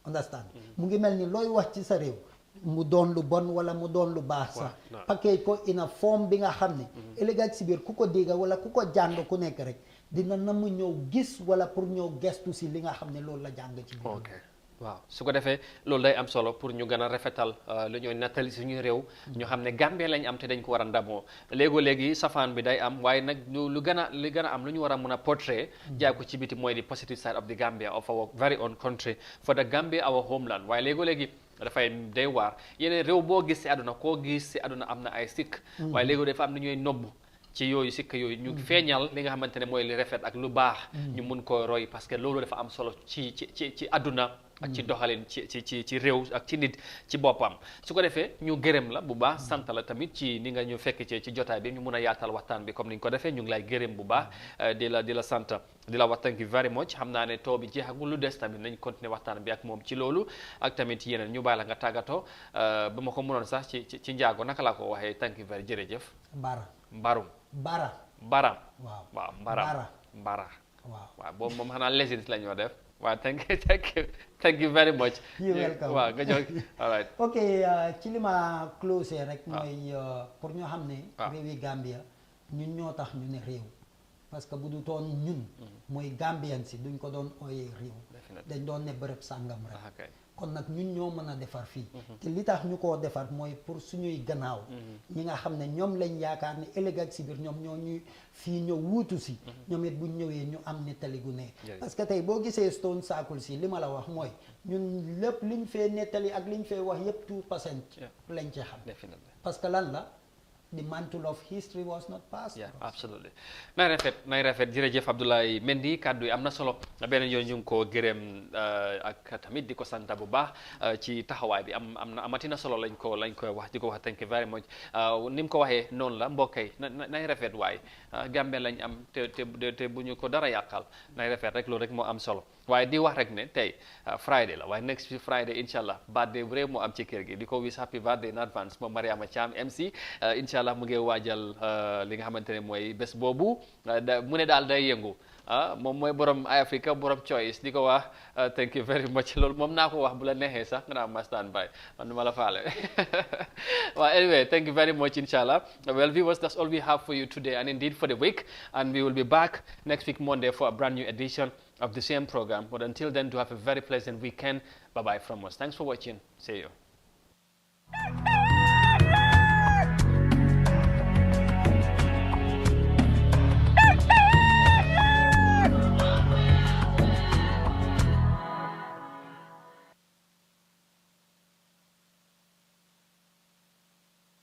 understand mu ngi mel ni looy wax ci sa réew mu doon lu bon wala mu doon lu baax sax package ko in a forme bi nga xam ne ëllëg ak si biir ku ko dégga wala ku ko jàng ku nekk rek dina namm ñëw gis wala pour ñëw gestu si li nga xam ne loolu la jàng ci biir. waaw su ko defee loolu day am solo pour ñu gën a rafetal lu ñooy nattali suñuy réew ñu xam ne Gambie lañ am te dañ ko war a ndamoo léegi safaan bi day am waaye nag li gën a am lu ñu war a mun a portray jaay ko ci biti mooy di positive side of the Gambia of our very own country for the Gambia our homeland waaye léegi dafay day waar yeneen réew boo gis si àdduna koo gis si àdduna am na ay sikk waaye léegi dafa am na ñuy nobbu ci yooyu sikk yooyu ñu feeñal li nga xamante ne mooy li rafet ak lu baax ñu mun ko roy parce que loolu dafa am solo ci àdduna ak ci doxalin ci réew ak ci nit ci boppam su ko defee ñu gërëm la bu baax sant la tamit ci ni nga ñu fekk ci jotaay bi ñu mun a yaatal waxtaan bi comme ni ñu ko defee ñu ngi lay gërëm bu baax di la sant di la wax thank you very much xam naa ne too bi jeexagul lu des tamit nañ continuer waxtaan bi ak moom ci loolu ak tamit yeneen ñu bàyyi la nga tàggatoo ba ma ko mënoon sax ci njaago naka laa ko waxee thank you very jërëjëf. Baram. waaw Mbara. waaw boobu moom xanaa lessons la ñoo def. waaw thank you very much. you welcome waaw nga jox all right. ok ci li ma close rek mooy pour ñoo xam ne réewi Gambia ñun ñoo tax ñu ne réew parce que bu du toon ñun mooy Gambian si duñ ko doon ooyee réew dañ doon ne bërëb sàngam rek kon nag ñun ñoo mën a defar fii te li tax ñu koo defar mooy pour suñuy gannaaw ñi nga xam ne ñoom lañ yaakaar ne ëllëg ak si biir ñoom ñoo ñuy fii ñëw wuutu si ñoom it buñ ñëwee ñu am nettali gu ne parce que tey boo gisee Stone Circle si li ma la wax mooy ñun lépp liñ fee nettali ak liñ fee wax yépp 2% lañ ci xam parce que lan la the mantle of history was not passed. Yeah, absolutely. nay rafet jërëjëf Abdoulaye Mendy kàddu yi am na solo beneen yoon ñu ngi ko gërëm ak tamit di ko sant bu baax ci taxawaay bi amati na solo lañ koy wax di ko wax thank you very much ni mu ko waxee noonu la mbokk yi nay rafet waay Gambie lañ am te bu ñu ko dara yàqal nay rafet rek loolu rek moo am solo waaye di wax rek ne tey Friday la waaye next Friday inshallah birthday bu rëy moo am ci kër gi di ko wish happy birthday in advance moom Mariama Cham MC inshallah mu ngi waajal li nga xamante ne mooy bés boobu mu ne daal day yëngu moom mooy borom Africa borom choice di ko wax thank you very much loolu moom naa ko wax bu la neexee sax nga naa ma stand by man du ma la faale well anyway thank you very much inshallah well viewers that's all we have for you today and indeed for the week and we will be back next week Monday for a brand new edition of the same program but until then do have a very pleasant weekend. Bye bye from us. Thanks for watching. See you.